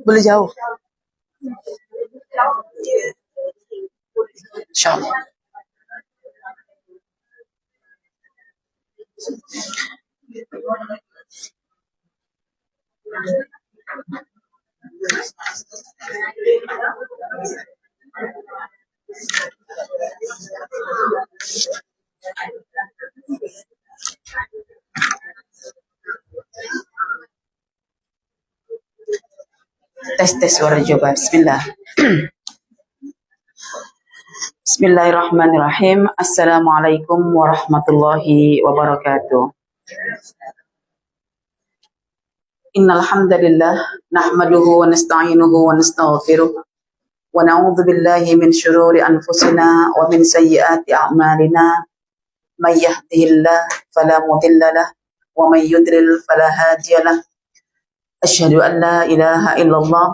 Boleh jauh. InsyaAllah. Tes suara coba. Bismillah. Bismillahirrahmanirrahim. Assalamualaikum warahmatullahi wabarakatuh. Innal hamdalillah nahmaduhu wa nasta'inuhu wa nastaghfiruh wa na'udzu billahi min shururi anfusina wa min sayyiati a'malina. May yahdihillahu fala mudilla lahu wa may yudlil fala hadiya lahu. Asyhadu an la ilaha illallah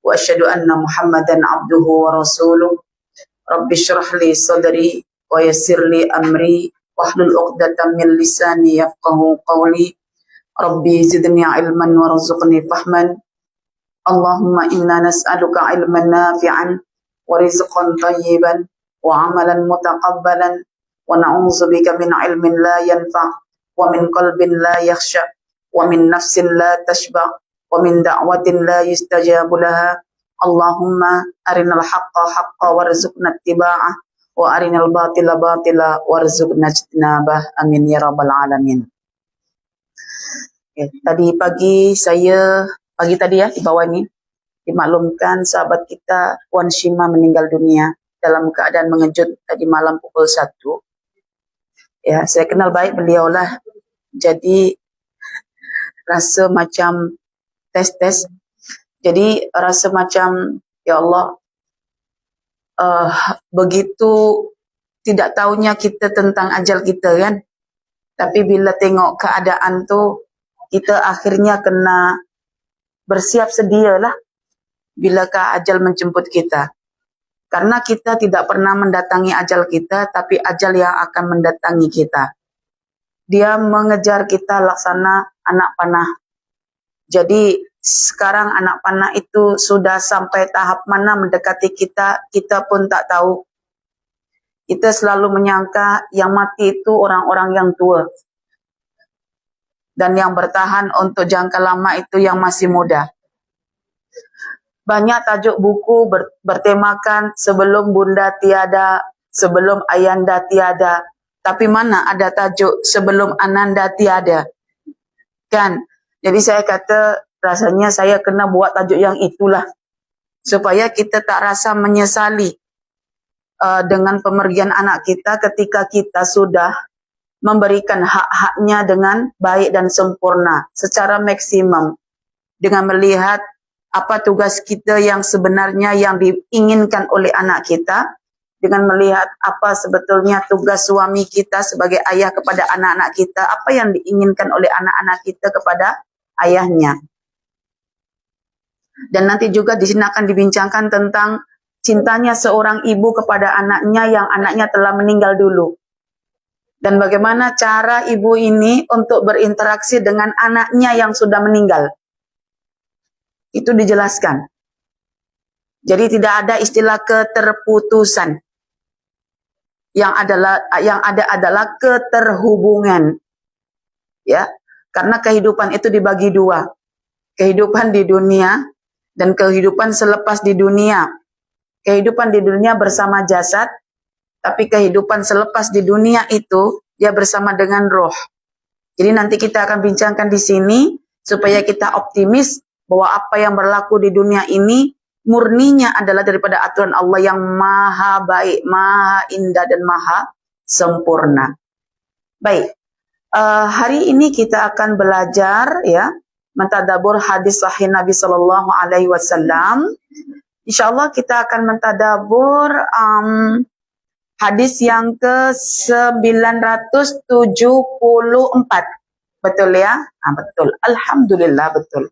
wa asyhadu anna Muhammadan abduhu wa rasuluh. Rabbi shrah li sadri wa yassir li amri wahlul 'uqdatam min lisani yafqahu qawli. Rabbi zidni ilman warzuqni fahman. Allahumma inna nas'aluka ilman nafi'an wa rizqan tayyiban wa amalan mutaqabbalan wa na'udzubika min ilmin la yanfa' wa min qalbin la yakhsha wa min nafsin la tashba wa min da'watin la yustajabu laha. Allahumma arinal haqqa haqqa warzuqna ittiba'ah wa arinal batila batila warzuqna ijtinabah. Amin ya rabbal alamin. Tadi tadi ya di bawah ini dimaklumkan sahabat kita Puan Shima meninggal dunia dalam keadaan mengejut tadi malam pukul 1. Ya, saya kenal baik beliau lah. Jadi rasa macam tes. Jadi rasa macam ya Allah, begitu tidak tahunya kita tentang ajal kita kan. Tapi bila tengok keadaan tu, kita akhirnya kena bersiap sedialah bilakah ajal menjemput kita. Karena kita tidak pernah mendatangi ajal kita, tapi ajal yang akan mendatangi kita. Dia mengejar kita laksana anak panah. Jadi sekarang anak panah itu sudah sampai tahap mana mendekati kita, kita pun tak tahu. Kita selalu menyangka yang mati itu orang-orang yang tua. Dan yang bertahan untuk jangka lama itu yang masih muda. Banyak tajuk buku bertemakan sebelum bunda tiada, sebelum ayanda tiada. Tapi mana ada tajuk sebelum ananda tiada? Kan? Jadi saya kata rasanya saya kena buat tajuk yang itulah. Supaya kita tak rasa menyesali dengan pemergian anak kita ketika kita sudah memberikan hak-haknya dengan baik dan sempurna secara maksimum dengan melihat apa tugas kita yang sebenarnya yang diinginkan oleh anak kita, dengan melihat apa sebetulnya tugas suami kita sebagai ayah kepada anak-anak kita, apa yang diinginkan oleh anak-anak kita kepada ayahnya. Dan nanti juga di sini akan dibincangkan tentang cintanya seorang ibu kepada anaknya yang anaknya telah meninggal dulu. Dan bagaimana cara ibu ini untuk berinteraksi dengan anaknya yang sudah meninggal. Itu dijelaskan. Jadi tidak ada istilah keterputusan. Yang ada adalah keterhubungan. Ya, karena kehidupan itu dibagi dua. Kehidupan di dunia dan kehidupan selepas di dunia. Kehidupan di dunia bersama jasad, tapi kehidupan selepas di dunia itu dia bersama dengan roh. Jadi nanti kita akan bincangkan di sini supaya kita optimis bahwa apa yang berlaku di dunia ini murninya adalah daripada aturan Allah yang maha baik, maha indah dan maha sempurna. Baik, hari ini kita akan belajar ya mentadabur hadis sahih Nabi Sallallahu Alaihi Wasallam. Insyaallah kita akan mentadabur hadis yang ke-974. Betul ya? Betul. Alhamdulillah betul.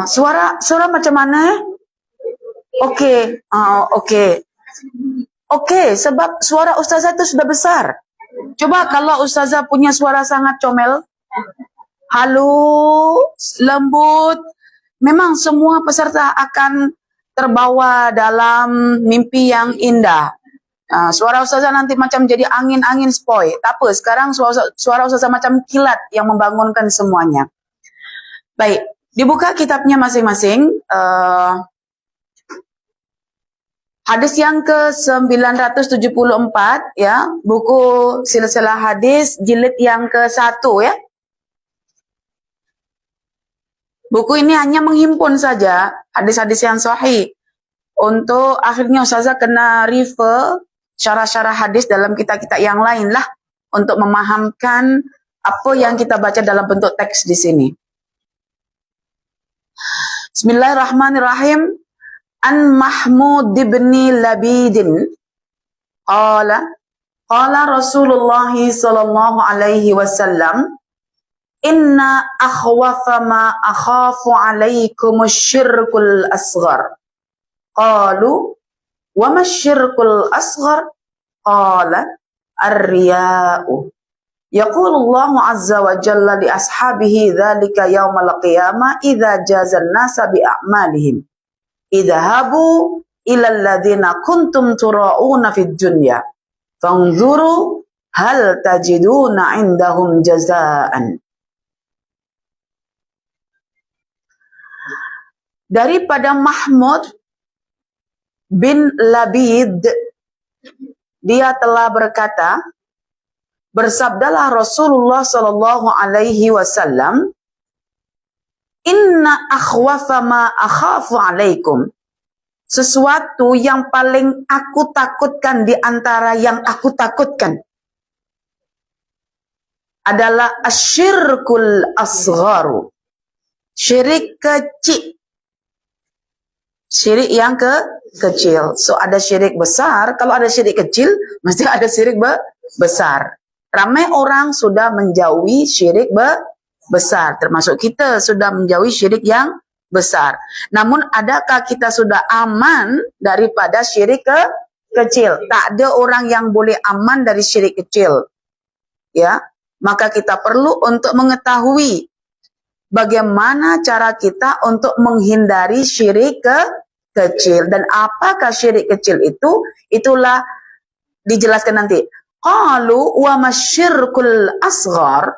Suara macam mana? Okey, okey. Okey, sebab suara ustazah itu sudah besar. Coba kalau ustazah punya suara sangat comel, halus, lembut, memang semua peserta akan terbawa dalam mimpi yang indah. Suara ustazah nanti macam jadi angin-angin sepoi. Tak apa, sekarang suara ustazah macam kilat yang membangunkan semuanya. Baik, dibuka kitabnya masing-masing. Hadis yang ke-974 ya, buku silsilah hadis jilid yang ke-1 ya. Buku ini hanya menghimpun saja hadis-hadis yang sahih. Untuk akhirnya ustazah kena refer syarah-syarah hadis dalam kitab-kitab yang lain lah untuk memahamkan apa yang kita baca dalam bentuk teks di sini. Bismillahirrahmanirrahim. An Mahmud ibn Labidin qala Rasulullah sallallahu alaihi wasallam inna akhwafa ma akhafu alaikum asyirkul asghar. Qalu wa ma asyirkul asghar? Qala ar-riya'u. Yaqulu Allah azza wa jalla li ashabihi dzalika yaumal qiyamah idza jazan nasa bi a'malihim. Idhabu ilal ladzina kuntum tura'una fid dunya fanzuru hal tajiduna indahum jazaan. Daripada Mahmud bin Labid, dia telah berkata, bersabdalah Rasulullah sallallahu alaihi wasallam, inna akhwafa ma akhafu alaikum. Sesuatu yang paling aku takutkan di antara yang aku takutkan adalah asyirkul asgharu. Syirik kecil. Syirik yang kecil. So ada syirik besar, kalau ada syirik kecil, mesti ada syirik besar. Ramai orang sudah menjauhi syirik besar, termasuk kita sudah menjauhi syirik yang besar. Namun adakah kita sudah aman daripada syirik kecil? Tak ada orang yang boleh aman dari syirik kecil. Ya, maka kita perlu untuk mengetahui bagaimana cara kita untuk menghindari syirik kecil dan apakah syirik kecil itu? Itulah dijelaskan nanti. Qalu wa masyirkul asghar.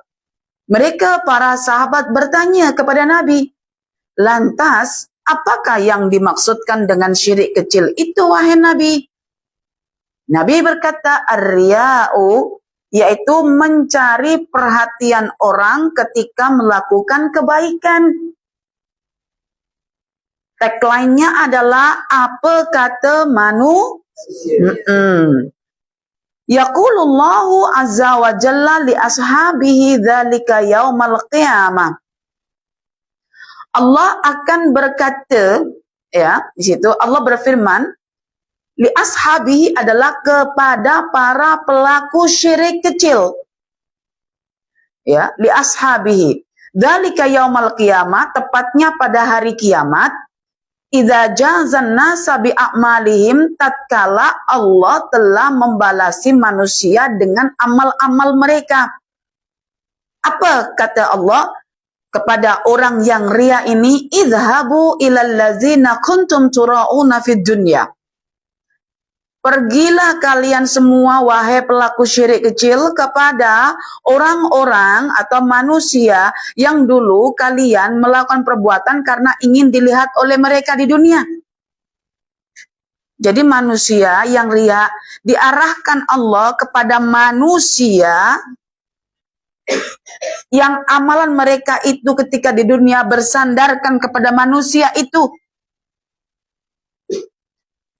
Mereka para sahabat bertanya kepada Nabi, lantas apakah yang dimaksudkan dengan syirik kecil itu wahai Nabi? Nabi berkata, ar-riya'u, yaitu mencari perhatian orang ketika melakukan kebaikan. Tagline-nya adalah apa kata Yaqulullahu azza wa jalla li ashabihi dzalika yaumal qiyamah. Allah akan berkata, ya, di situ Allah berfirman, li ashabihi adalah kepada para pelaku syirik kecil. Ya, li ashabihi. Dzalika yaumal qiyamah, tepatnya pada hari kiamat. Idza jazan nasa bi a'malihim, tatkala Allah telah membalasi manusia dengan amal-amal mereka. Apa kata Allah kepada orang yang riya ini? Idhabu ilal ladzina kuntum tura'una fid dunya. Pergilah kalian semua wahai pelaku syirik kecil kepada orang-orang atau manusia yang dulu kalian melakukan perbuatan karena ingin dilihat oleh mereka di dunia. Jadi manusia yang riya diarahkan Allah kepada manusia yang amalan mereka itu ketika di dunia bersandarkan kepada manusia itu.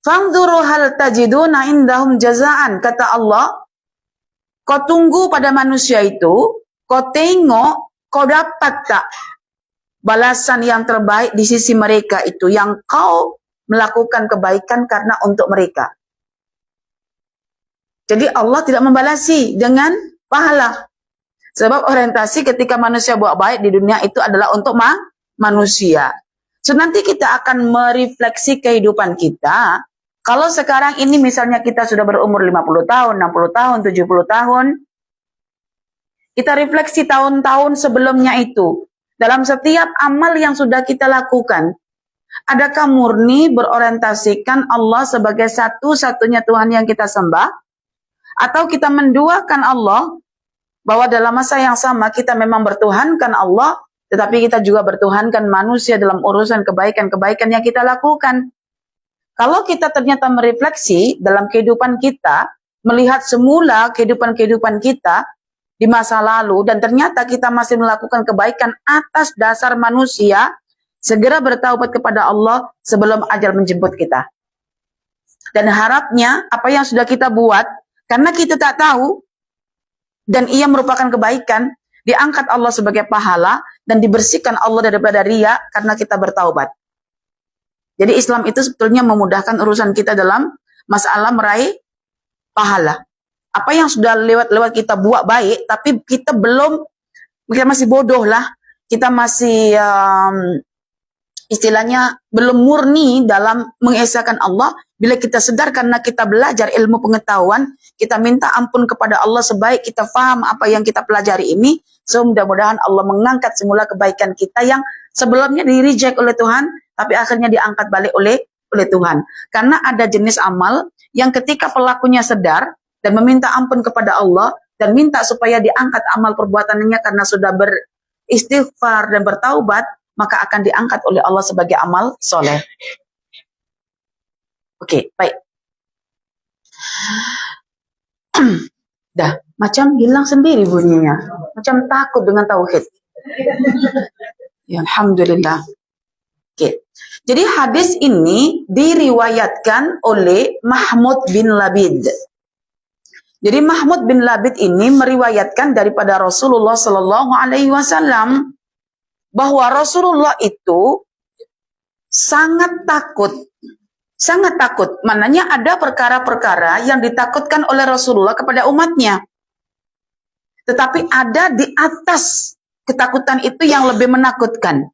Fangduru hal tajiduna indahum jazaan. Kata Allah, kau tunggu pada manusia itu, kau tengok, kau dapat tak balasan yang terbaik di sisi mereka itu, yang kau melakukan kebaikan karena untuk mereka. Jadi Allah tidak membalasi dengan pahala. Sebab orientasi ketika manusia buat baik di dunia itu adalah untuk manusia. So nanti kita akan merefleksi kehidupan kita. Kalau sekarang ini misalnya kita sudah berumur 50 tahun, 60 tahun, 70 tahun, kita refleksi tahun-tahun sebelumnya itu. Dalam setiap amal yang sudah kita lakukan, adakah murni berorientasikan Allah sebagai satu-satunya Tuhan yang kita sembah? Atau kita menduakan Allah, bahwa dalam masa yang sama kita memang bertuhankan Allah, tetapi kita juga bertuhankan manusia dalam urusan kebaikan-kebaikan yang kita lakukan. Kalau kita ternyata merefleksi dalam kehidupan kita, melihat semula kehidupan-kehidupan kita di masa lalu, dan ternyata kita masih melakukan kebaikan atas dasar manusia, segera bertaubat kepada Allah sebelum ajal menjemput kita. Dan harapnya apa yang sudah kita buat, karena kita tak tahu, dan ia merupakan kebaikan, diangkat Allah sebagai pahala, dan dibersihkan Allah daripada riya karena kita bertaubat. Jadi Islam itu sebetulnya memudahkan urusan kita dalam masalah meraih pahala. Apa yang sudah lewat-lewat kita buat baik, tapi kita masih bodoh lah. Kita masih istilahnya belum murni dalam mengesahkan Allah. Bila kita sedar karena kita belajar ilmu pengetahuan, kita minta ampun kepada Allah sebaik kita faham apa yang kita pelajari ini. So mudah-mudahan Allah mengangkat semula kebaikan kita yang sebelumnya di-reject oleh Tuhan, tapi akhirnya diangkat balik oleh Tuhan. Karena ada jenis amal yang ketika pelakunya sadar dan meminta ampun kepada Allah dan minta supaya diangkat amal perbuatannya karena sudah beristighfar dan bertaubat, maka akan diangkat oleh Allah sebagai amal soleh. Oke, baik. Dah, macam hilang sendiri bunyinya. Macam takut dengan tauhid. Ya, Alhamdulillah. Oke. Jadi hadis ini diriwayatkan oleh Mahmud bin Labid. Jadi Mahmud bin Labid ini meriwayatkan daripada Rasulullah Sallallahu Alaihi Wasallam bahwa Rasulullah itu sangat takut. Sangat takut. Maknanya ada perkara-perkara yang ditakutkan oleh Rasulullah kepada umatnya. Tetapi ada di atas ketakutan itu yang lebih menakutkan.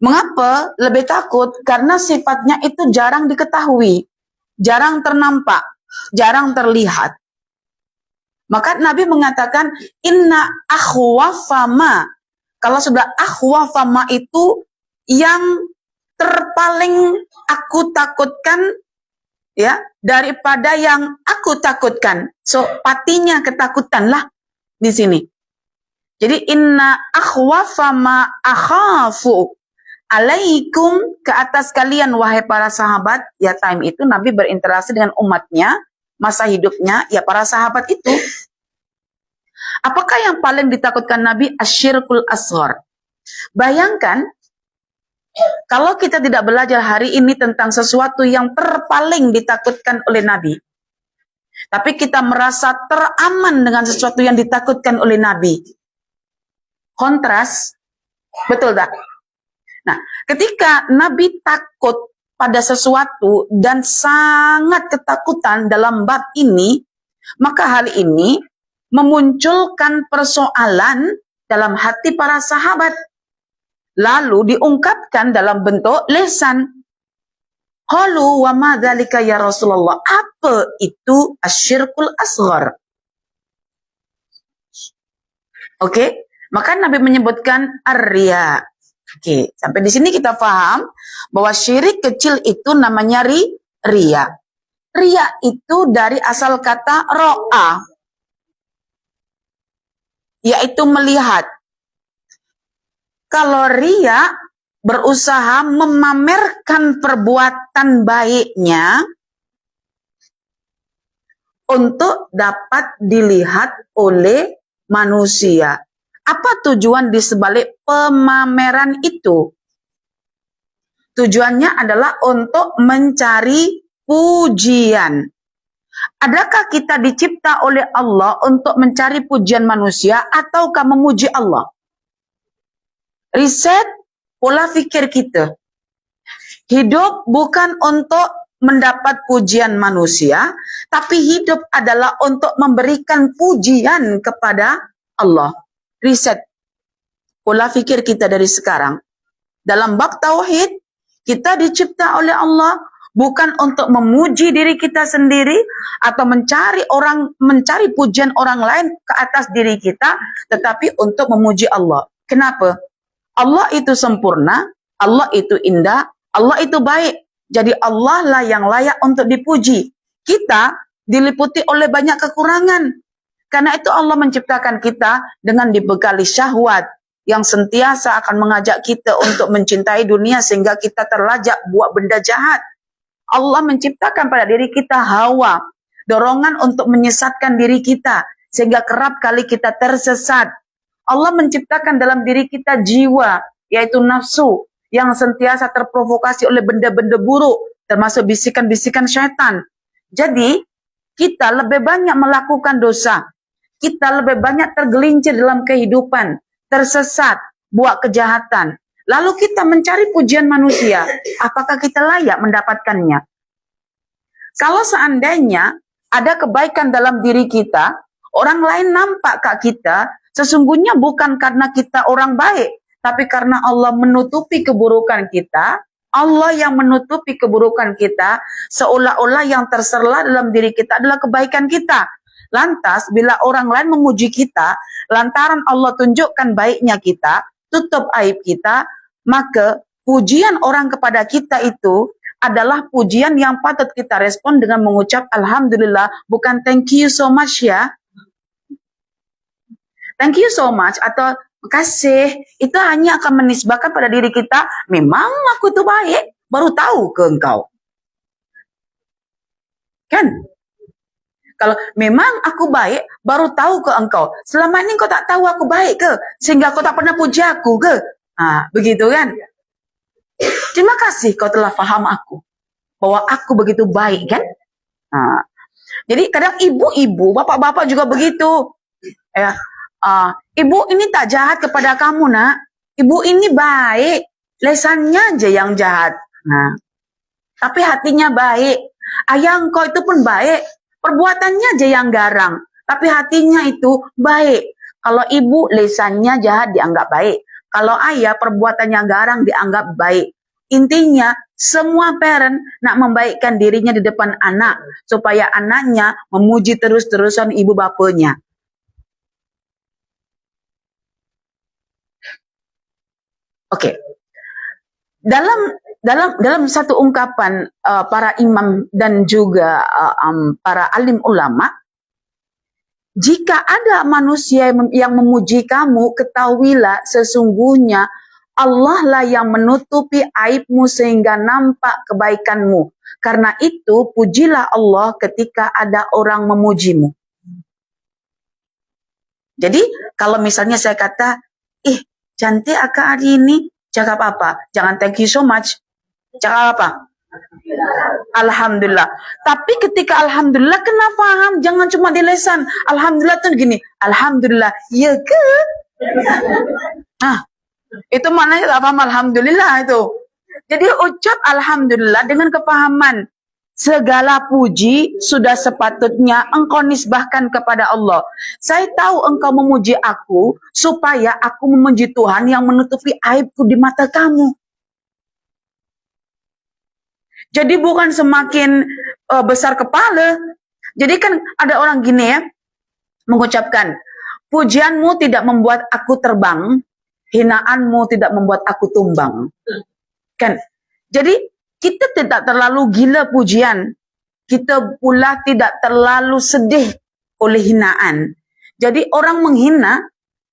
Mengapa lebih takut? Karena sifatnya itu jarang diketahui, jarang ternampak, jarang terlihat. Maka Nabi mengatakan, inna akhwafama. Kalau sudah akhwafama itu yang terpaling aku takutkan, ya, daripada yang aku takutkan. So patinya ketakutan lah di sini. Jadi inna akhwafama akhafu alaikum, ke atas kalian wahai para sahabat. Ya, time itu Nabi berinteraksi dengan umatnya, masa hidupnya ya para sahabat itu. Apakah yang paling ditakutkan Nabi? Asyirkul asghar. Bayangkan kalau kita tidak belajar hari ini tentang sesuatu yang terpaling ditakutkan oleh Nabi, tapi kita merasa teraman dengan sesuatu yang ditakutkan oleh Nabi. Kontras, betul tak? Nah, ketika Nabi takut pada sesuatu dan sangat ketakutan dalam bab ini, maka hal ini memunculkan persoalan dalam hati para sahabat. Lalu diungkapkan dalam bentuk lisan. Qalu wa ma dzalika ya Rasulullah? Apa itu asyirkul asghar? Oke, maka Nabi menyebutkan ar-riya. Oke, sampai di sini kita paham bahwa syirik kecil itu namanya riya. Riya itu dari asal kata ro'a, yaitu melihat. Kalau riya berusaha memamerkan perbuatan baiknya untuk dapat dilihat oleh manusia. Apa tujuan di sebalik pemameran itu? Tujuannya adalah untuk mencari pujian. Adakah kita dicipta oleh Allah untuk mencari pujian manusia ataukah memuji Allah? Riset pola pikir kita. Hidup bukan untuk mendapat pujian manusia, tapi hidup adalah untuk memberikan pujian kepada Allah. Riset pola pikir kita dari sekarang. dalam bab tauhid, kita dicipta oleh Allah bukan untuk memuji diri kita sendiri atau mencari pujian orang lain ke atas diri kita, tetapi untuk memuji Allah. Kenapa? Allah itu sempurna, Allah itu indah, Allah itu baik. Jadi Allah lah yang layak untuk dipuji. Kita diliputi oleh banyak kekurangan. Karena itu Allah menciptakan kita dengan dibekali syahwat yang sentiasa akan mengajak kita untuk mencintai dunia sehingga kita terlajak buat benda jahat. Allah menciptakan pada diri kita hawa, dorongan untuk menyesatkan diri kita sehingga kerap kali kita tersesat. Allah menciptakan dalam diri kita jiwa, yaitu nafsu, yang sentiasa terprovokasi oleh benda-benda buruk, termasuk bisikan-bisikan syaitan. Jadi, kita lebih banyak melakukan dosa. Kita lebih banyak tergelincir dalam kehidupan, tersesat, buat kejahatan. Lalu kita mencari pujian manusia. Apakah kita layak mendapatkannya? Kalau seandainya ada kebaikan dalam diri kita, orang lain nampak ke kita, sesungguhnya bukan karena kita orang baik, tapi karena Allah menutupi keburukan kita. Allah yang menutupi keburukan kita, seolah-olah yang terserlah dalam diri kita adalah kebaikan kita. Lantas, bila orang lain memuji kita, lantaran Allah tunjukkan baiknya kita, tutup aib kita, maka pujian orang kepada kita itu adalah pujian yang patut kita respon dengan mengucap Alhamdulillah, bukan thank you so much ya. Thank you so much atau makasih, itu hanya akan menisbahkan pada diri kita, memang aku itu baik, baru tahu ke engkau. Kan? Kalau memang aku baik, baru tahu ke engkau. Selama ini kau tak tahu aku baik ke? Sehingga kau tak pernah puji aku ke? Begitu kan? Terima kasih kau telah faham aku. Bahwa aku begitu baik kan? Jadi kadang ibu-ibu, bapak-bapak juga begitu. Ya, ibu ini tak jahat kepada kamu nak. Ibu ini baik. Lesannya aja yang jahat. Tapi hatinya baik. Ayah engkau itu pun baik. Perbuatannya aja yang garang, tapi hatinya itu baik. Kalau ibu lesannya jahat dianggap baik. Kalau ayah perbuatannya garang dianggap baik. Intinya semua parent nak membaikkan dirinya di depan anak supaya anaknya memuji terus-terusan ibu bapanya. Oke. Dalam satu ungkapan para imam dan juga para alim ulama, jika ada manusia yang memuji kamu, ketahuilah sesungguhnya Allah lah yang menutupi aibmu sehingga nampak kebaikanmu. Karena itu pujilah Allah ketika ada orang memujimu. Jadi kalau misalnya saya kata, cantik akak hari ini, cakap apa? Jangan thank you so much. Cakap apa? Alhamdulillah. Tapi ketika Alhamdulillah kena faham. Jangan cuma di lesan. Alhamdulillah tuh gini. Alhamdulillah. Ya ke? Itu maknanya tak paham Alhamdulillah itu. Jadi ucap Alhamdulillah dengan kepahaman. Segala puji sudah sepatutnya engkau nisbahkan kepada Allah. Saya tahu engkau memuji aku supaya aku memuji Tuhan yang menutupi aibku di mata kamu. Jadi bukan semakin besar kepala. Jadi kan ada orang gini ya, mengucapkan, pujianmu tidak membuat aku terbang, hinaanmu tidak membuat aku tumbang. Kan? Jadi kita tidak terlalu gila pujian. Kita pula tidak terlalu sedih oleh hinaan. Jadi orang menghina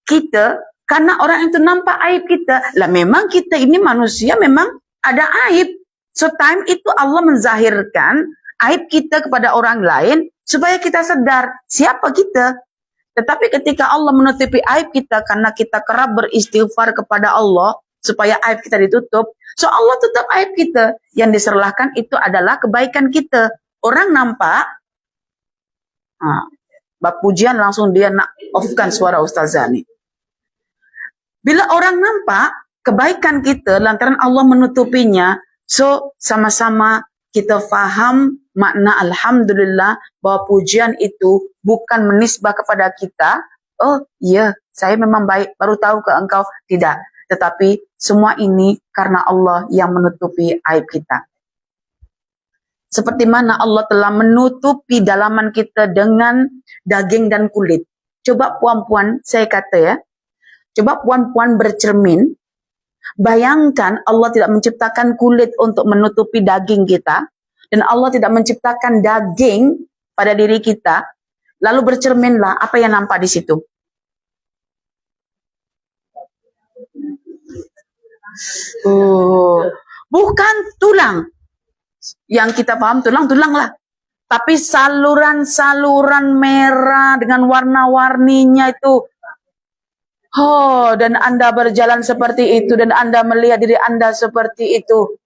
kita karena orang itu nampak aib kita. Lah memang kita ini manusia memang ada aib. So time itu Allah menzahirkan aib kita kepada orang lain supaya kita sadar siapa kita. Tetapi ketika Allah menutupi aib kita karena kita kerap beristighfar kepada Allah supaya aib kita ditutup, so Allah tutup aib kita. Yang diserlahkan itu adalah kebaikan kita. Orang nampak, bab pujian langsung dia nak off-kan suara ustazah nih. Bila orang nampak kebaikan kita lantaran Allah menutupinya, so sama-sama kita faham makna Alhamdulillah bahwa pujian itu bukan menisbah kepada kita. Oh iya, saya memang baik, baru tahu ke engkau. Tidak. tetapi semua ini karena Allah yang menutupi aib kita. Seperti mana Allah telah menutupi dalaman kita dengan daging dan kulit. Coba puan-puan, saya kata ya, coba puan-puan bercermin, bayangkan Allah tidak menciptakan kulit untuk menutupi daging kita, dan Allah tidak menciptakan daging pada diri kita, lalu bercerminlah, apa yang nampak di situ? Bukan tulang. Yang kita paham tulang lah. Tapi saluran-saluran merah dengan warna-warninya itu. Dan Anda berjalan seperti itu, dan Anda melihat diri Anda seperti itu.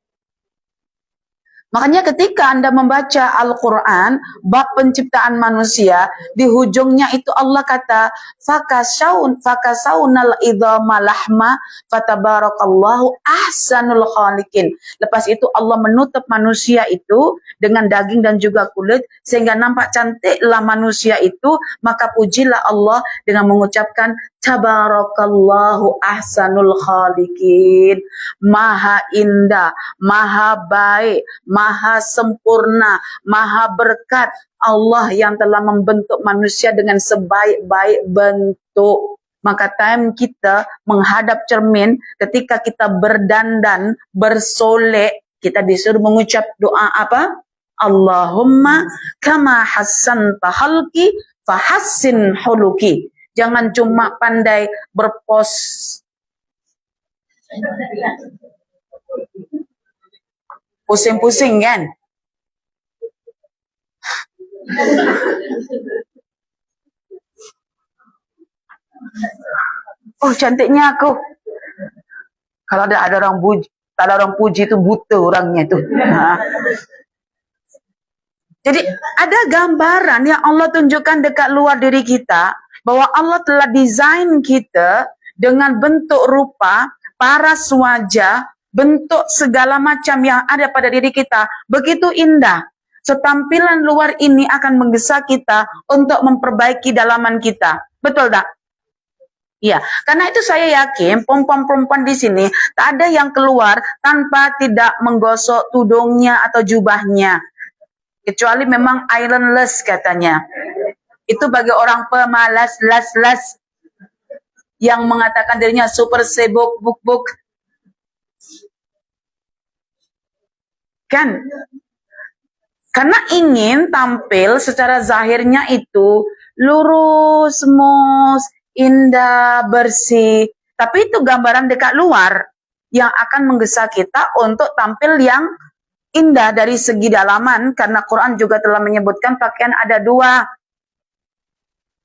Makanya ketika Anda membaca Al-Quran, bab penciptaan manusia, di hujungnya itu Allah kata, fakasaunal idhama lahma, fatabarakallahu ahsanul khaliqin. Lepas itu Allah menutup manusia itu dengan daging dan juga kulit, sehingga nampak cantiklah manusia itu, maka pujilah Allah dengan mengucapkan, tabarakallahu ahsanul khaliqin. Maha indah, maha baik, maha sempurna, maha berkat Allah yang telah membentuk manusia dengan sebaik-baik bentuk. Maka time kita menghadap cermin, ketika kita berdandan, bersolek, kita disuruh mengucap doa apa? Allahumma kama hassanta khalqi fahassin huluki. Jangan cuma pandai berpos. Pusing-pusing kan? Oh, cantiknya aku. Kalau ada orang puji, tak ada orang puji itu buta orangnya itu. Jadi ada gambaran yang Allah tunjukkan dekat luar diri kita, bahwa Allah telah desain kita dengan bentuk rupa, paras wajah, bentuk segala macam yang ada pada diri kita begitu indah. Tampilan luar ini akan menggesa kita untuk memperbaiki dalaman kita. Betul tak? Iya, karena itu saya yakin perempuan-perempuan di sini tak ada yang keluar tanpa tidak menggosok tudungnya atau jubahnya. Kecuali memang ironless katanya. Itu bagi orang pemalas, las yang mengatakan dirinya super sibuk, buk. Kan? Karena ingin tampil secara zahirnya itu lurus, mus, indah, bersih. Tapi itu gambaran dekat luar yang akan menggesa kita untuk tampil yang indah dari segi dalaman. Karena Quran juga telah menyebutkan pakaian ada dua.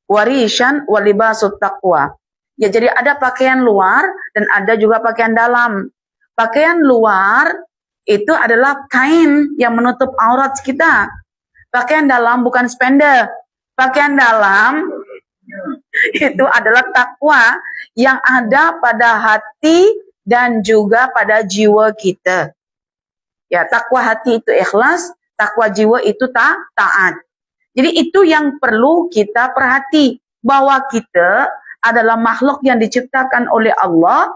Warishan walibasut taqwa. Ya, jadi ada pakaian luar dan ada juga pakaian dalam. Pakaian luar itu adalah kain yang menutup aurat kita. Pakaian dalam bukan spender. Pakaian dalam itu adalah takwa yang ada pada hati dan juga pada jiwa kita. Ya, takwa hati itu ikhlas, takwa jiwa itu taat. Jadi itu yang perlu kita perhati, bahwa kita adalah makhluk yang diciptakan oleh Allah.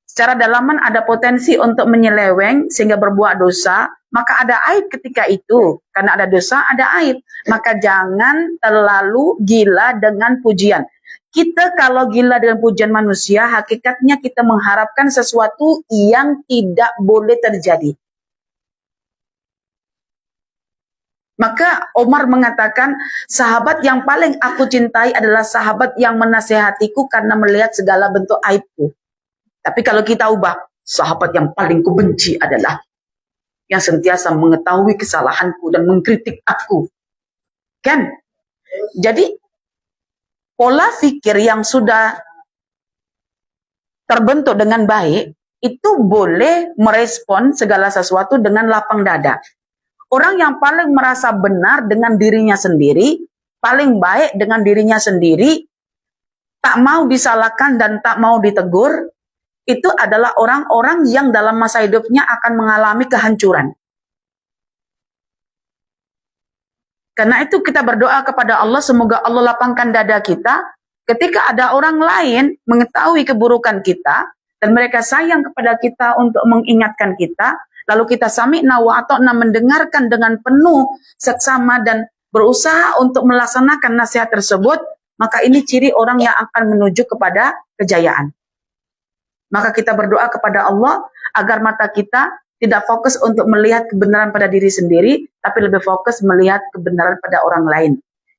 Secara dalaman ada potensi untuk menyeleweng sehingga berbuat dosa, maka ada aib ketika itu. Karena ada dosa, ada aib. Maka jangan terlalu gila dengan pujian. Kita kalau gila dengan pujian manusia, hakikatnya kita mengharapkan sesuatu yang tidak boleh terjadi. Maka Omar mengatakan, sahabat yang paling aku cintai adalah sahabat yang menasehatiku karena melihat segala bentuk aibku. Tapi kalau kita ubah, sahabat yang paling kubenci adalah yang sentiasa mengetahui kesalahanku dan mengkritik aku. Kan? Jadi, pola pikir yang sudah terbentuk dengan baik, itu boleh merespon segala sesuatu dengan lapang dada. Orang yang paling merasa benar dengan dirinya sendiri, paling baik dengan dirinya sendiri, tak mau disalahkan dan tak mau ditegur, itu adalah orang-orang yang dalam masa hidupnya akan mengalami kehancuran. Karena itu kita berdoa kepada Allah, semoga Allah lapangkan dada kita, ketika ada orang lain mengetahui keburukan kita, dan mereka sayang kepada kita untuk mengingatkan kita, lalu kita sami'na wa ata'na, mendengarkan dengan penuh seksama dan berusaha untuk melaksanakan nasihat tersebut, maka ini ciri orang yang akan menuju kepada kejayaan. Maka kita berdoa kepada Allah agar mata kita tidak fokus untuk melihat kebenaran pada diri sendiri, tapi lebih fokus melihat kebenaran pada orang lain.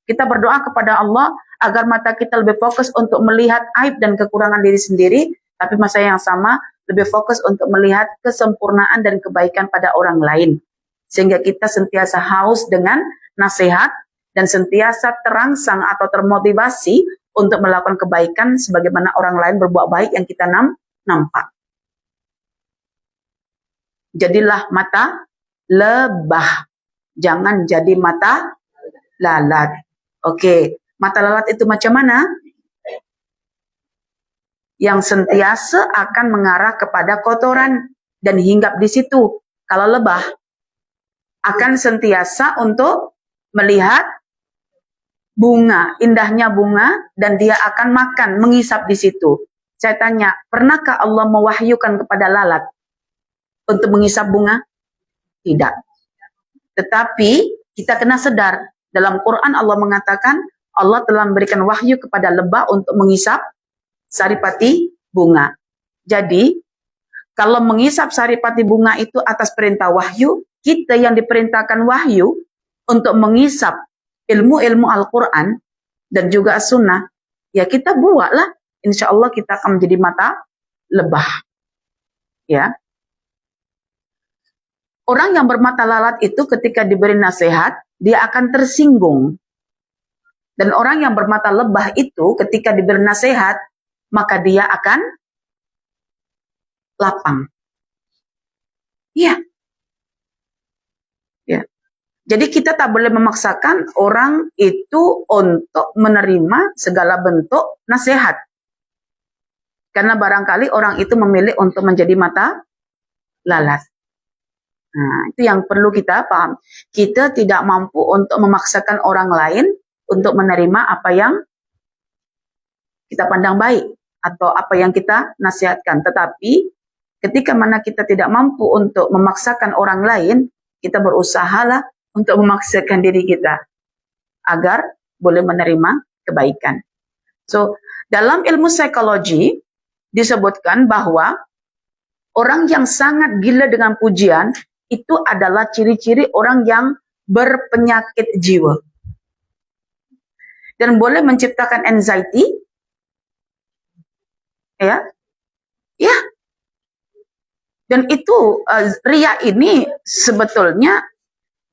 Kita berdoa kepada Allah agar mata kita lebih fokus untuk melihat aib dan kekurangan diri sendiri, tapi masa yang sama lebih fokus untuk melihat kesempurnaan dan kebaikan pada orang lain. Sehingga kita sentiasa haus dengan nasihat dan sentiasa terangsang atau termotivasi untuk melakukan kebaikan sebagaimana orang lain berbuat baik yang kita nampak. Jadilah mata lebah, jangan jadi mata lalat. Oke, mata lalat itu macam mana? Yang sentiasa akan mengarah kepada kotoran dan hinggap di situ. Kalau lebah akan sentiasa untuk melihat bunga, indahnya bunga, dan dia akan makan, mengisap di situ. Saya tanya, pernahkah Allah mewahyukan kepada lalat untuk mengisap bunga? Tidak. Tetapi kita kena sadar, dalam Quran Allah mengatakan Allah telah memberikan wahyu kepada lebah untuk mengisap saripati bunga. Jadi, kalau mengisap saripati bunga itu atas perintah wahyu, kita yang diperintahkan wahyu untuk mengisap ilmu-ilmu Al-Quran dan juga As-Sunnah, ya kita buatlah. Insya Allah kita akan menjadi mata lebah. Ya. Orang yang bermata lalat itu ketika diberi nasihat, dia akan tersinggung. Dan orang yang bermata lebah itu ketika diberi nasihat, maka dia akan lapang. Iya. Ya. Jadi kita tak boleh memaksakan orang itu untuk menerima segala bentuk nasihat. Karena barangkali orang itu memilih untuk menjadi mata lalat. Nah, itu yang perlu kita paham. Kita tidak mampu untuk memaksakan orang lain untuk menerima apa yang kita pandang baik atau apa yang kita nasihatkan. Tetapi ketika mana kita tidak mampu untuk memaksakan orang lain, kita berusahalah untuk memaksakan diri kita agar boleh menerima kebaikan. So, dalam ilmu psikologi disebutkan bahwa orang yang sangat gila dengan pujian itu adalah ciri-ciri orang yang berpenyakit jiwa. Dan boleh menciptakan anxiety. Ya. Ya. Dan itu ria ini sebetulnya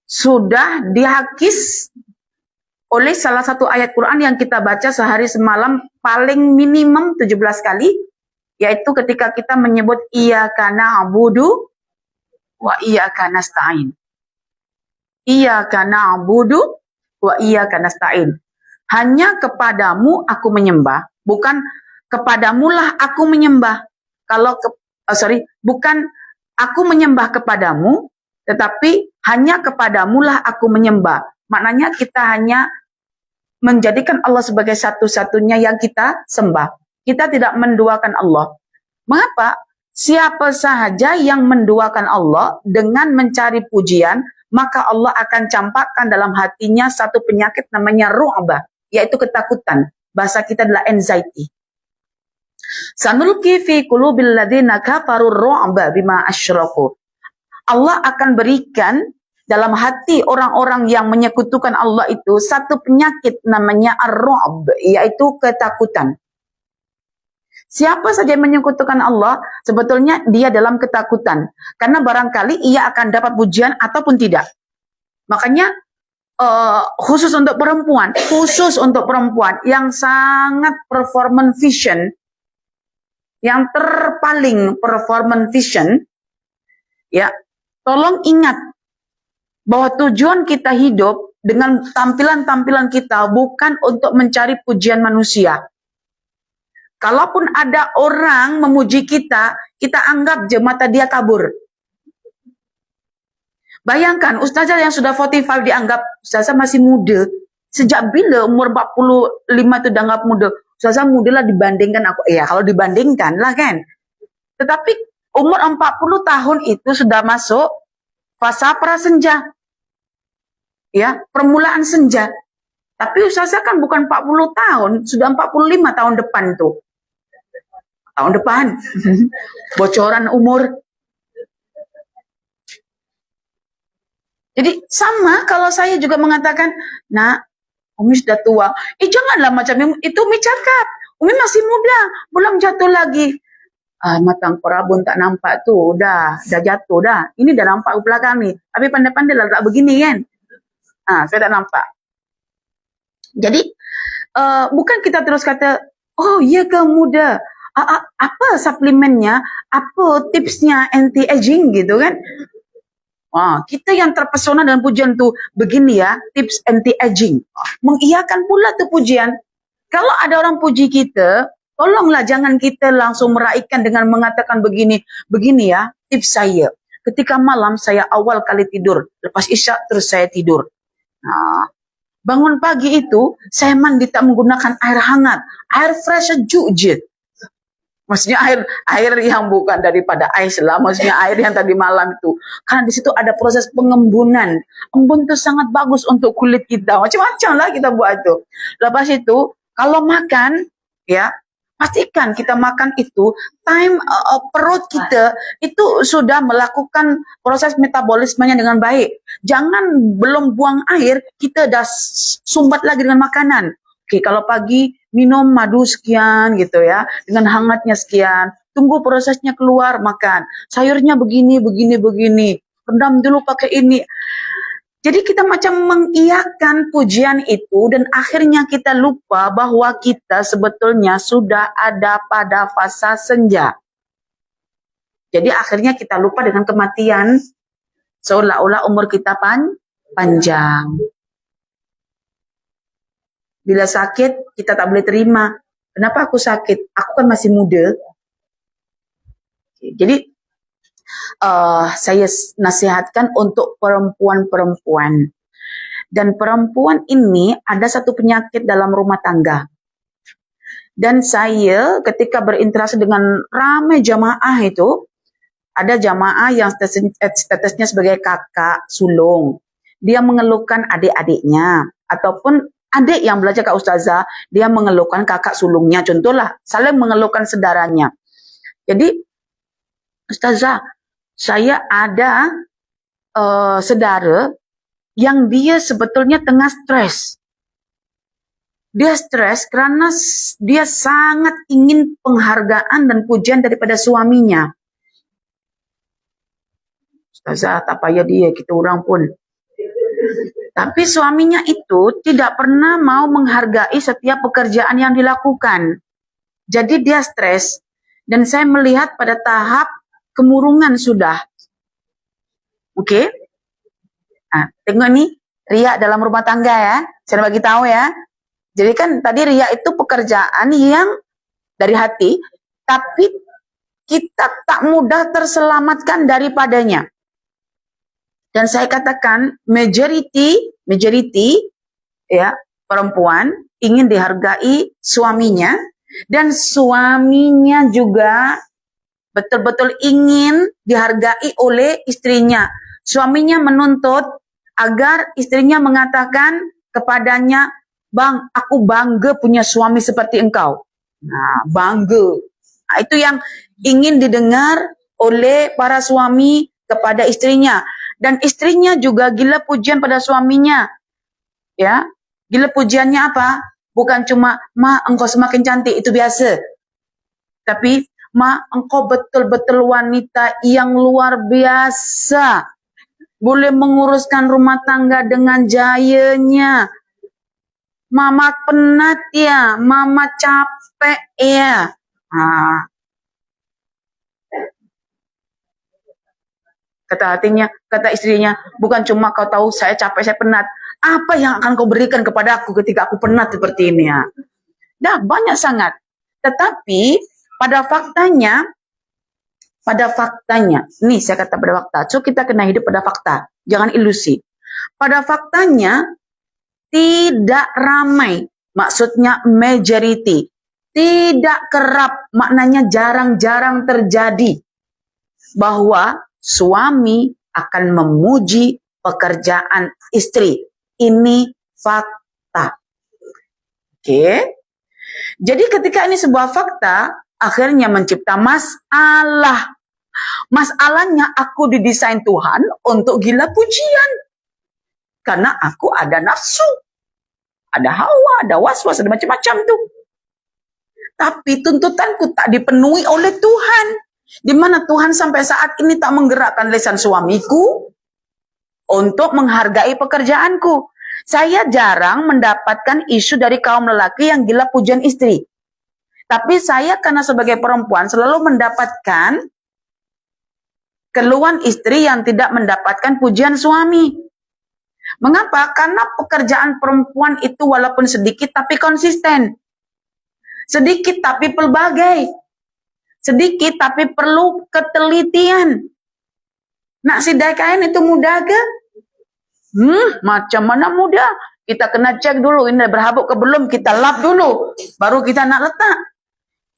sudah dihakis oleh salah satu ayat Quran yang kita baca sehari semalam paling minimum 17 kali, yaitu ketika kita menyebut iyyaka na'budu wa iyyaka nasta'in. Iyyaka na'budu wa iyyaka nasta'in. Hanya kepadamu aku menyembah, bukan kepadamulah aku menyembah. Bukan aku menyembah kepadamu, tetapi hanya kepadamulah aku menyembah. Maknanya kita hanya menjadikan Allah sebagai satu-satunya yang kita sembah. Kita tidak menduakan Allah. Mengapa? Siapa sahaja yang menduakan Allah dengan mencari pujian, maka Allah akan campakkan dalam hatinya satu penyakit namanya ru'bah, yaitu ketakutan. Bahasa kita adalah anxiety. Sanulqi fi qulubil ladzina kafaru ru'ba bima asyraku. Allah akan berikan dalam hati orang-orang yang menyekutukan Allah itu satu penyakit namanya ar-ru'b, yaitu ketakutan. Siapa saja yang menyekutukan Allah, sebetulnya dia dalam ketakutan. Karena barangkali ia akan dapat pujian ataupun tidak. Makanya khusus untuk perempuan yang sangat performance vision, yang terpaling performance vision, ya, tolong ingat bahwa tujuan kita hidup dengan tampilan-tampilan kita bukan untuk mencari pujian manusia. Kalaupun ada orang memuji kita, kita anggap je mata dia kabur. Bayangkan, ustazah yang sudah 45 dianggap ustazah masih muda. Sejak bila umur 45 itu dianggap muda? Ustazah muda lah dibandingkan aku. Ya, kalau dibandingkan lah kan. Tetapi umur 40 tahun itu sudah masuk fasa prasenja. Ya, permulaan senja. Tapi Ustazah kan bukan 40 tahun, sudah 45 tahun depan tuh. Tahun depan. Bocoran umur. Jadi sama kalau saya juga mengatakan, nak, Umi sudah tua. Janganlah macam itu Umi cakap. Umi masih muda, belum jatuh lagi. Matang perabun tak nampak tuh, dah jatuh dah. Ini dah nampak ke belakang nih. Tapi pandai-pandai lah tak begini kan. Saya tak nampak. Jadi bukan kita terus kata, oh iya ke muda. Apa suplemennya? Apa tipsnya anti-aging gitu kan? Kita yang terpesona dengan pujian tuh begini ya, tips anti-aging. Mengiyakan pula tuh pujian. Kalau ada orang puji kita, tolonglah jangan kita langsung meraihkan dengan mengatakan begini ya, tips saya. Ketika malam saya awal kali tidur, lepas isyak terus saya tidur. Bangun pagi itu, saya mandi tak menggunakan air hangat, air fresh sejuk je. Maksudnya air yang bukan daripada ais lah, maksudnya air yang tadi malam itu. Karena di situ ada proses pengembunan. Embun itu sangat bagus untuk kulit kita. Macam-macam lah kita buat itu. Lepas itu, kalau makan, ya, pastikan kita makan itu, perut kita itu sudah melakukan proses metabolismenya dengan baik. Jangan belum buang air, kita dah sumbat lagi dengan makanan. Oke, kalau pagi minum madu sekian gitu ya, dengan hangatnya sekian. Tunggu prosesnya keluar, makan. Sayurnya begini. Rendam dulu pakai ini. Jadi kita macam mengiyakan pujian itu dan akhirnya kita lupa bahwa kita sebetulnya sudah ada pada fasa senja. Jadi akhirnya kita lupa dengan kematian, seolah-olah umur kita panjang. Bila sakit, kita tak boleh terima. Kenapa aku sakit? Aku kan masih muda. Jadi, saya nasihatkan untuk perempuan-perempuan. Dan perempuan ini ada satu penyakit dalam rumah tangga. Dan saya ketika berinteraksi dengan ramai jamaah itu, ada jamaah yang statusnya sebagai kakak sulung. Dia mengeluhkan adik-adiknya. Ataupun adik yang belajar ke Ustazah, dia mengeluhkan kakak sulungnya. Contohlah, saling mengeluhkan saudaranya. Jadi, Ustazah, saya ada saudara yang dia sebetulnya tengah stres. Dia stres karena dia sangat ingin penghargaan dan pujian daripada suaminya. Ustazah, tak payah dia, kita orang pun. Tapi suaminya itu tidak pernah mau menghargai setiap pekerjaan yang dilakukan. Jadi dia stres. Dan saya melihat pada tahap kemurungan sudah. Oke? Tengok nih, riak dalam rumah tangga ya. Saya bagi tahu ya. Jadi kan tadi riak itu pekerjaan yang dari hati, tapi kita tak mudah terselamatkan daripadanya. Dan saya katakan majority ya, perempuan ingin dihargai suaminya dan suaminya juga betul-betul ingin dihargai oleh istrinya. Suaminya menuntut agar istrinya mengatakan kepadanya, "Bang, aku bangga punya suami seperti engkau." Bangga. Itu yang ingin didengar oleh para suami kepada istrinya. Dan istrinya juga gila pujian pada suaminya. Ya, gila pujiannya apa? Bukan cuma, "Ma, engkau semakin cantik," itu biasa. Tapi, "Ma, engkau betul-betul wanita yang luar biasa. Boleh menguruskan rumah tangga dengan jayanya. Mama penat ya, mama capek ya." Kata istrinya, "Bukan cuma kau tahu saya capek, saya penat. Apa yang akan kau berikan kepada aku ketika aku penat seperti ini ya?" Dah banyak sangat. Tetapi pada faktanya, nih saya kata pada fakta. So kita kena hidup pada fakta, jangan ilusi. Pada faktanya tidak ramai, maksudnya majority. Tidak kerap, maknanya jarang-jarang terjadi bahwa suami akan memuji pekerjaan istri. Ini fakta. Oke. Jadi ketika ini sebuah fakta, akhirnya mencipta masalah. Masalahnya aku didesain Tuhan untuk gila pujian. Karena aku ada nafsu. Ada hawa, ada was-was, ada macam-macam tuh. Tapi tuntutanku tak dipenuhi oleh Tuhan. Di mana Tuhan sampai saat ini tak menggerakkan lisan suamiku untuk menghargai pekerjaanku. Saya jarang mendapatkan isu dari kaum lelaki yang gila pujian istri. Tapi saya karena sebagai perempuan selalu mendapatkan keluhan istri yang tidak mendapatkan pujian suami. Mengapa? Karena pekerjaan perempuan itu walaupun sedikit tapi konsisten. Sedikit tapi pelbagai. Sedikit tapi perlu ketelitian. Nak sidai kain itu mudah ke? Macam mana mudah? Kita kena cek dulu, ini berhabuk ke belum, kita lap dulu. Baru kita nak letak.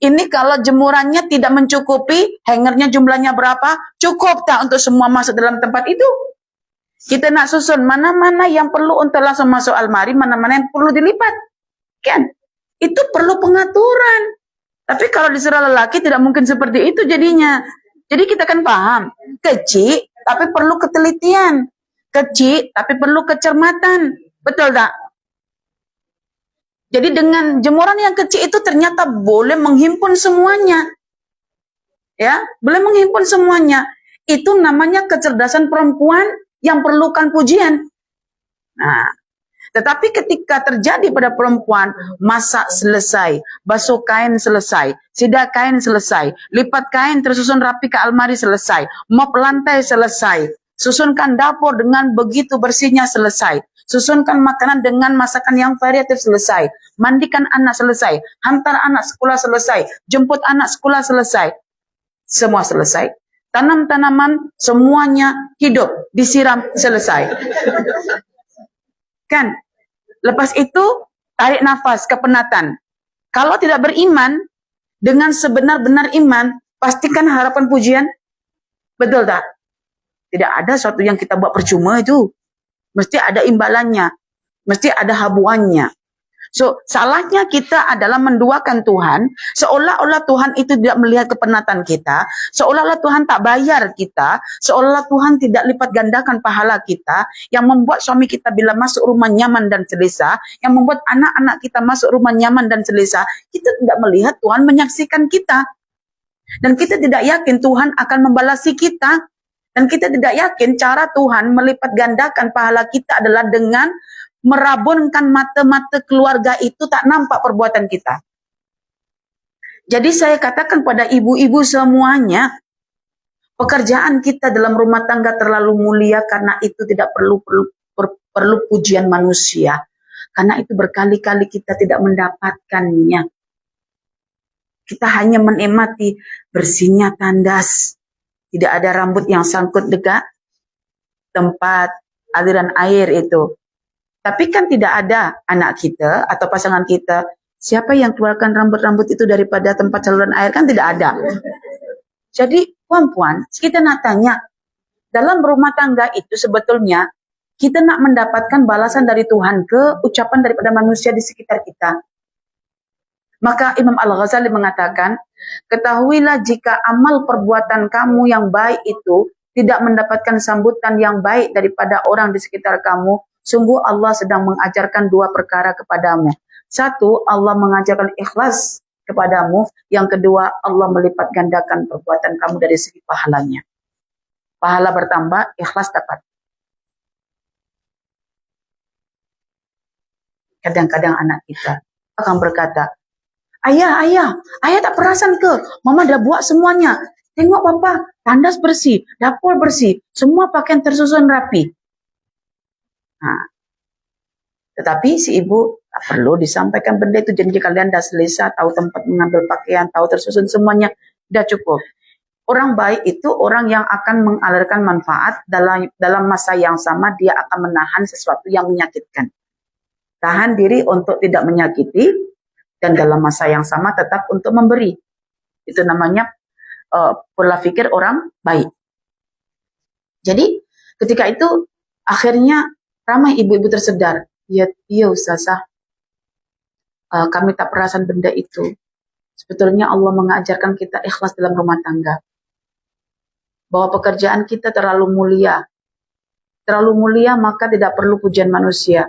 Ini kalau jemurannya tidak mencukupi, hangernya jumlahnya berapa? Cukup tak untuk semua masuk dalam tempat itu? Kita nak susun mana-mana yang perlu untuk langsung masuk almari, mana-mana yang perlu dilipat. Kan? Itu perlu pengaturan. Tapi kalau disuruh lelaki tidak mungkin seperti itu jadinya. Jadi kita kan paham. Kecil tapi perlu ketelitian. Kecil tapi perlu kecermatan. Betul tak? Jadi dengan jemuran yang kecil itu ternyata boleh menghimpun semuanya. Ya, boleh menghimpun semuanya. Itu namanya kecerdasan perempuan yang perlukan pujian. Nah, tetapi ketika terjadi pada perempuan, masak selesai, basuh kain selesai, sidak kain selesai, lipat kain tersusun rapi ke almari selesai, mop lantai selesai, susunkan dapur dengan begitu bersihnya selesai, susunkan makanan dengan masakan yang variatif selesai, mandikan anak selesai, hantar anak sekolah selesai, jemput anak sekolah selesai, semua selesai. Tanam-tanaman semuanya hidup, disiram selesai. Kan? Lepas itu, tarik nafas, kepenatan. Kalau tidak beriman, dengan sebenar-benar iman, pastikan harapan pujian. Betul tak? Tidak ada sesuatu yang kita buat percuma itu. Mesti ada imbalannya. Mesti ada habuannya. So, salahnya kita adalah menduakan Tuhan, seolah-olah Tuhan itu tidak melihat kepenatan kita, seolah-olah Tuhan tak bayar kita, seolah-olah Tuhan tidak lipat gandakan pahala kita, yang membuat suami kita bila masuk rumah nyaman dan selesa, yang membuat anak-anak kita masuk rumah nyaman dan selesa, kita tidak melihat Tuhan menyaksikan kita. Dan kita tidak yakin Tuhan akan membalasi kita. Dan kita tidak yakin cara Tuhan melipat gandakan pahala kita adalah dengan merabunkan mata-mata keluarga itu tak nampak perbuatan kita. Jadi saya katakan pada ibu-ibu semuanya, pekerjaan kita dalam rumah tangga terlalu mulia karena itu tidak perlu pujian manusia. Karena itu berkali-kali kita tidak mendapatkannya. Kita hanya menikmati bersihnya tandas. Tidak ada rambut yang sangkut dekat tempat aliran air itu. Tapi kan tidak ada anak kita atau pasangan kita, siapa yang keluarkan rambut-rambut itu daripada tempat saluran air, kan tidak ada. Jadi puan-puan, kita nak tanya, dalam rumah tangga itu sebetulnya kita nak mendapatkan balasan dari Tuhan ke ucapan daripada manusia di sekitar kita. Maka Imam Al-Ghazali mengatakan, ketahuilah jika amal perbuatan kamu yang baik itu tidak mendapatkan sambutan yang baik daripada orang di sekitar kamu, sungguh Allah sedang mengajarkan dua perkara kepadamu. Satu, Allah mengajarkan ikhlas kepadamu. Yang kedua, Allah melipat gandakan perbuatan kamu dari segi pahalanya. Pahala bertambah, ikhlas dapat. Kadang-kadang anak kita akan berkata, ayah tak perasan ke? Mama dah buat semuanya. Tengok papa, tandas bersih, dapur bersih, semua pakaian tersusun rapi. Nah, tetapi si ibu tak perlu disampaikan benda itu. Jadi kalian dah selesai, tahu tempat mengambil pakaian, tahu tersusun semuanya, dah cukup. Orang baik itu orang yang akan mengalirkan manfaat dalam masa yang sama. Dia akan menahan sesuatu yang menyakitkan. Tahan diri untuk tidak menyakiti, dan dalam masa yang sama tetap untuk memberi. Itu namanya pola pikir orang baik. Jadi ketika itu akhirnya ramai ibu-ibu tersedar, ya Ustazah, kami tak perasan benda itu. Sebetulnya Allah mengajarkan kita ikhlas dalam rumah tangga. Bahwa pekerjaan kita terlalu mulia. Terlalu mulia maka tidak perlu pujian manusia.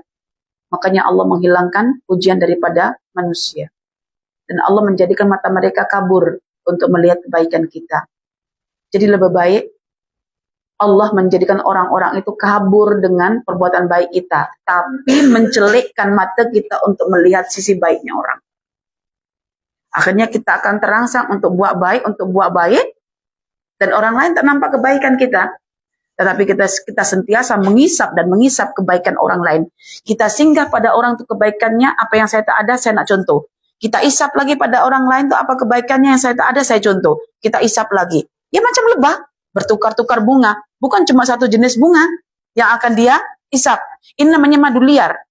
Makanya Allah menghilangkan pujian daripada manusia. Dan Allah menjadikan mata mereka kabur untuk melihat kebaikan kita. Jadi lebih baik Allah menjadikan orang-orang itu kabur dengan perbuatan baik kita. Tapi mencelikkan mata kita untuk melihat sisi baiknya orang. Akhirnya kita akan terangsang untuk buat baik, dan orang lain tak nampak kebaikan kita. Tetapi kita sentiasa mengisap kebaikan orang lain. Kita singgah pada orang itu kebaikannya, apa yang saya tak ada, saya nak contoh. Kita isap lagi pada orang lain itu apa kebaikannya yang saya tak ada, saya contoh. Kita isap lagi. Ya macam lebah, bertukar-tukar bunga. Bukan cuma satu jenis bunga yang akan dia isap. Ini namanya madu liar.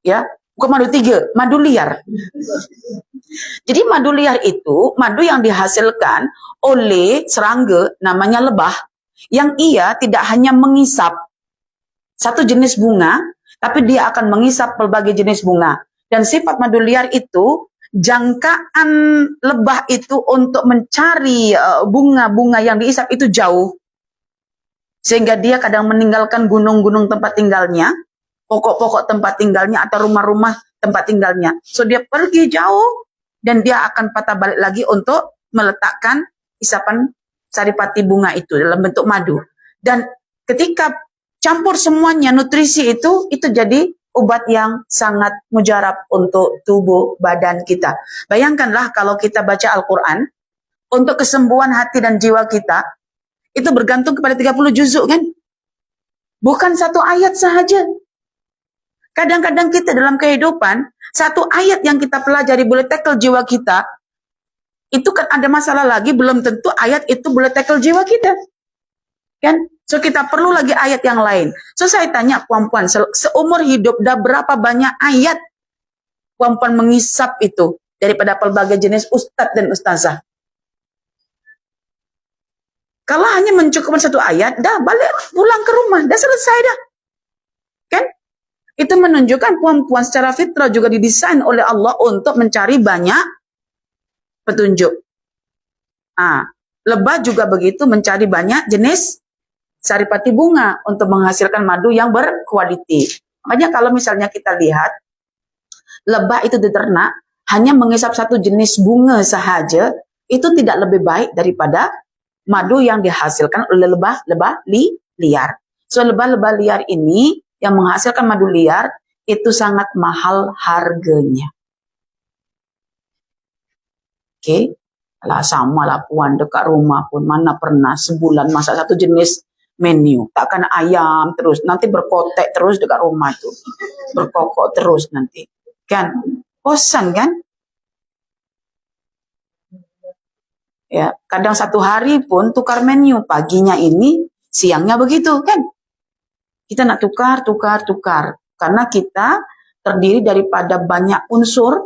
Ya, bukan madu tiga, madu liar. Jadi madu liar itu madu yang dihasilkan oleh serangga namanya lebah, yang ia tidak hanya mengisap satu jenis bunga, tapi dia akan mengisap berbagai jenis bunga. Dan sifat madu liar itu, jangkaan lebah itu untuk mencari bunga-bunga yang diisap itu jauh. Sehingga dia kadang meninggalkan gunung-gunung tempat tinggalnya, pokok-pokok tempat tinggalnya, atau rumah-rumah tempat tinggalnya. So dia pergi jauh, dan dia akan patah balik lagi untuk meletakkan isapan saripati bunga itu dalam bentuk madu. Dan ketika campur semuanya nutrisi itu jadi obat yang sangat mujarab untuk tubuh badan kita. Bayangkanlah kalau kita baca Al-Quran, untuk kesembuhan hati dan jiwa kita, itu bergantung kepada 30 juzuk kan? Bukan satu ayat sahaja. Kadang-kadang kita dalam kehidupan, satu ayat yang kita pelajari boleh tackle jiwa kita, itu kan ada masalah lagi, belum tentu ayat itu boleh tackle jiwa kita. Kan? So kita perlu lagi ayat yang lain. So saya tanya puan-puan, seumur hidup dah berapa banyak ayat puan-puan mengisap itu daripada pelbagai jenis ustadz dan ustazah? Kalau hanya mencukupkan satu ayat, dah balik pulang ke rumah, dah selesai dah. Kan? Itu menunjukkan puan-puan secara fitrah juga didesain oleh Allah untuk mencari banyak petunjuk. Lebah juga begitu, mencari banyak jenis saripati bunga untuk menghasilkan madu yang berkualiti. Makanya kalau misalnya kita lihat, lebah itu diternak, hanya mengisap satu jenis bunga sahaja, itu tidak lebih baik daripada madu yang dihasilkan oleh lebah liar. So lebah-lebah liar ini yang menghasilkan madu liar itu sangat mahal harganya. Oke, lah sama lah puan dekat rumah pun mana pernah sebulan masak satu jenis menu. Takkan ayam terus, nanti berkotek terus dekat rumah itu. Berkokok terus nanti. Kan? Bosan kan? Ya, kadang satu hari pun tukar menu. Paginya ini, siangnya begitu kan? Kita nak tukar. Karena kita terdiri daripada banyak unsur,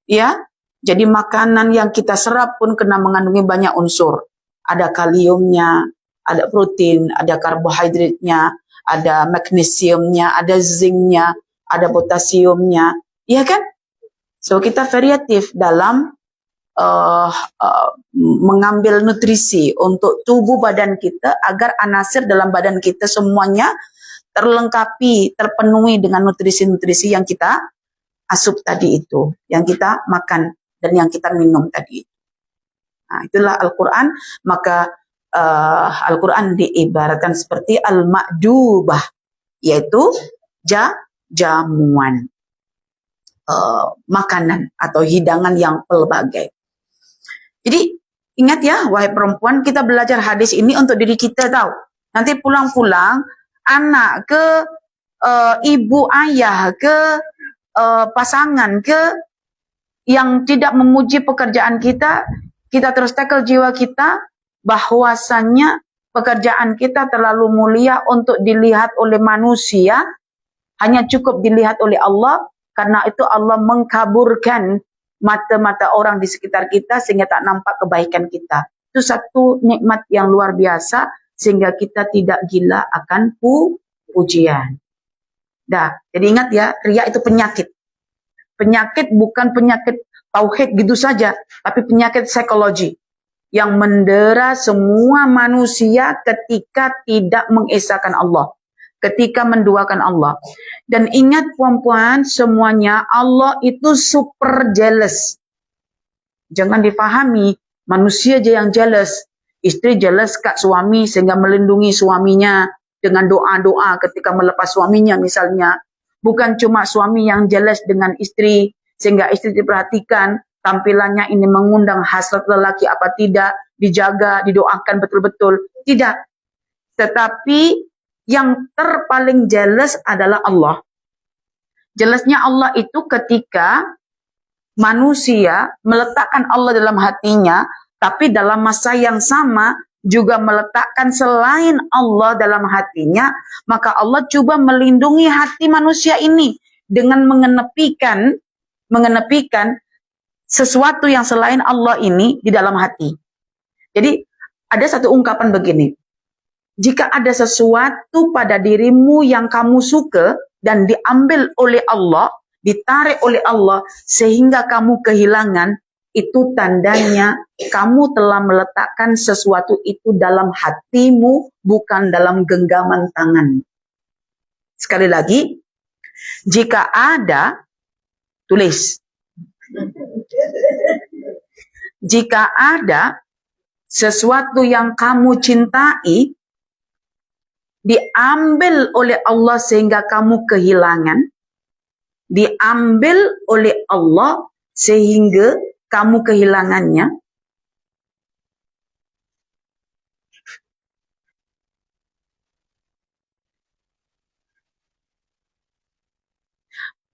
ya. Jadi makanan yang kita serap pun kena mengandungi banyak unsur. Ada kaliumnya, ada protein, ada karbohidratnya, ada magnesiumnya, ada zincnya, ada potasiumnya, ya kan? So kita variatif dalam mengambil nutrisi untuk tubuh badan kita agar anasir dalam badan kita semuanya terlengkapi, terpenuhi dengan nutrisi-nutrisi yang kita asup tadi itu, yang kita makan dan yang kita minum tadi. Nah, itulah Al-Quran. Maka Al-Quran diibaratkan seperti al-ma'dubah, yaitu jamuan, makanan atau hidangan yang pelbagai. Jadi ingat ya, wahai perempuan, kita belajar hadis ini untuk diri kita tahu. Nanti pulang-pulang, anak ke ibu, ayah ke pasangan ke yang tidak memuji pekerjaan kita terus tackle jiwa kita bahwasannya pekerjaan kita terlalu mulia untuk dilihat oleh manusia, hanya cukup dilihat oleh Allah. Karena itu Allah mengkaburkan mata-mata orang di sekitar kita sehingga tak nampak kebaikan kita. Itu satu nikmat yang luar biasa sehingga kita tidak gila akan pujian. Dah, jadi ingat ya, riya itu penyakit. Penyakit bukan penyakit tauhid gitu saja, tapi penyakit psikologi yang mendera semua manusia ketika tidak mengesahkan Allah, ketika menduakan Allah. Dan ingat puan-puan semuanya, Allah itu super jealous. Jangan difahami manusia aja yang jealous. Istri jealous kat suami sehingga melindungi suaminya dengan doa-doa ketika melepas suaminya misalnya. Bukan cuma suami yang jealous dengan istri sehingga istri diperhatikan tampilannya ini mengundang hasrat lelaki apa tidak, dijaga, didoakan betul-betul. Tidak. Tetapi yang terpaling jealous adalah Allah. Jealousnya Allah itu ketika manusia meletakkan Allah dalam hatinya, tapi dalam masa yang sama juga meletakkan selain Allah dalam hatinya, maka Allah coba melindungi hati manusia ini dengan mengenepikan sesuatu yang selain Allah ini di dalam hati. Jadi ada satu ungkapan begini, jika ada sesuatu pada dirimu yang kamu suka dan diambil oleh Allah, ditarik oleh Allah sehingga kamu kehilangan, itu tandanya kamu telah meletakkan sesuatu itu dalam hatimu, bukan dalam genggaman tangan. Sekali lagi, jika ada, tulis. Jika ada sesuatu yang kamu cintai, diambil oleh Allah sehingga kamu kehilangan, diambil oleh Allah sehingga kamu kehilangannya,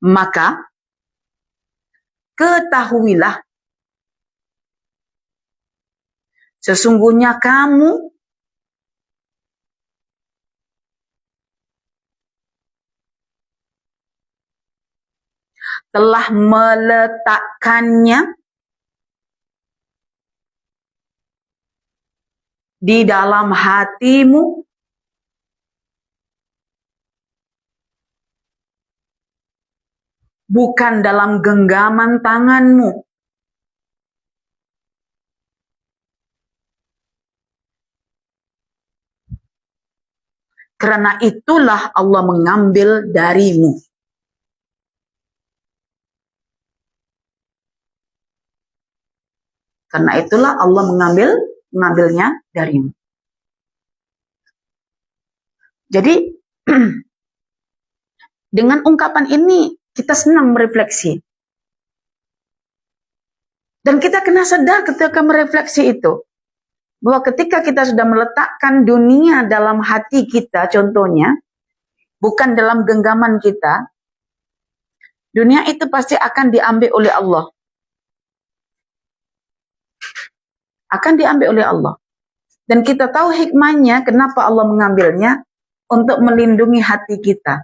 maka ketahuilah sesungguhnya kamu telah meletakkannya di dalam hatimu bukan dalam genggaman tanganmu. Karena itulah Allah mengambil darimu. Karena itulah Allah mengambilnya darimu. Jadi dengan ungkapan ini kita senang merefleksi. Dan kita kena sadar ketika merefleksi itu, bahwa ketika kita sudah meletakkan dunia dalam hati kita, contohnya, bukan dalam genggaman kita, dunia itu pasti akan diambil oleh Allah. Akan diambil oleh Allah. Dan kita tahu hikmahnya, kenapa Allah mengambilnya, untuk melindungi hati kita.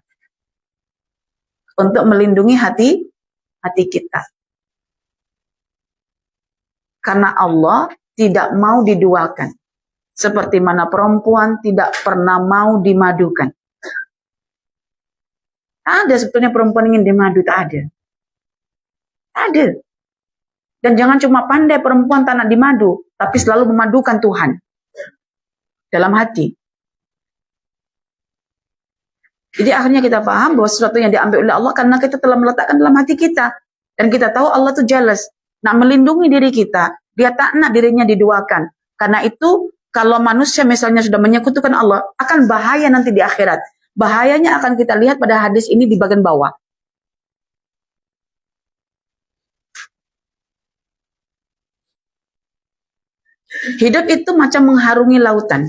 Untuk melindungi hati kita. Karena Allah tidak mau diduakan. Seperti mana perempuan tidak pernah mau dimadukan. Ada sebetulnya perempuan ingin dimadu, tak ada. Ada. Dan jangan cuma pandai perempuan tak nak dimadu, tapi selalu memadukan Tuhan dalam hati. Jadi akhirnya kita paham bahwa sesuatu yang diambil oleh Allah karena kita telah meletakkan dalam hati kita. Dan kita tahu Allah itu jealous. Nak melindungi diri kita. Dia tak nak dirinya diduakan. Karena itu kalau manusia misalnya sudah menyekutukan Allah, akan bahaya nanti di akhirat. Bahayanya akan kita lihat pada hadis ini di bagian bawah. Hidup itu macam mengharungi lautan.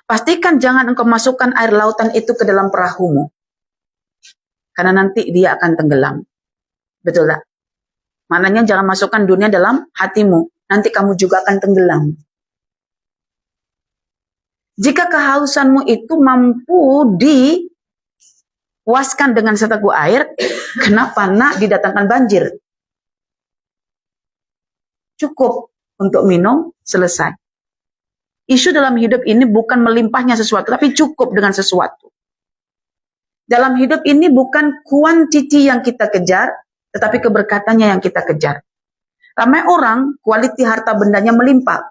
Pastikan jangan engkau masukkan air lautan itu ke dalam perahumu. Karena nanti dia akan tenggelam. Betul tak? Maknanya jangan masukkan dunia dalam hatimu. Nanti kamu juga akan tenggelam. Jika kehausanmu itu mampu puaskan dengan seteguk air, kenapa nak didatangkan banjir? Cukup untuk minum, selesai. Isu dalam hidup ini bukan melimpahnya sesuatu, tapi cukup dengan sesuatu. Dalam hidup ini bukan kuantiti yang kita kejar, tetapi keberkatannya yang kita kejar. Ramai orang, kualiti harta bendanya melimpah.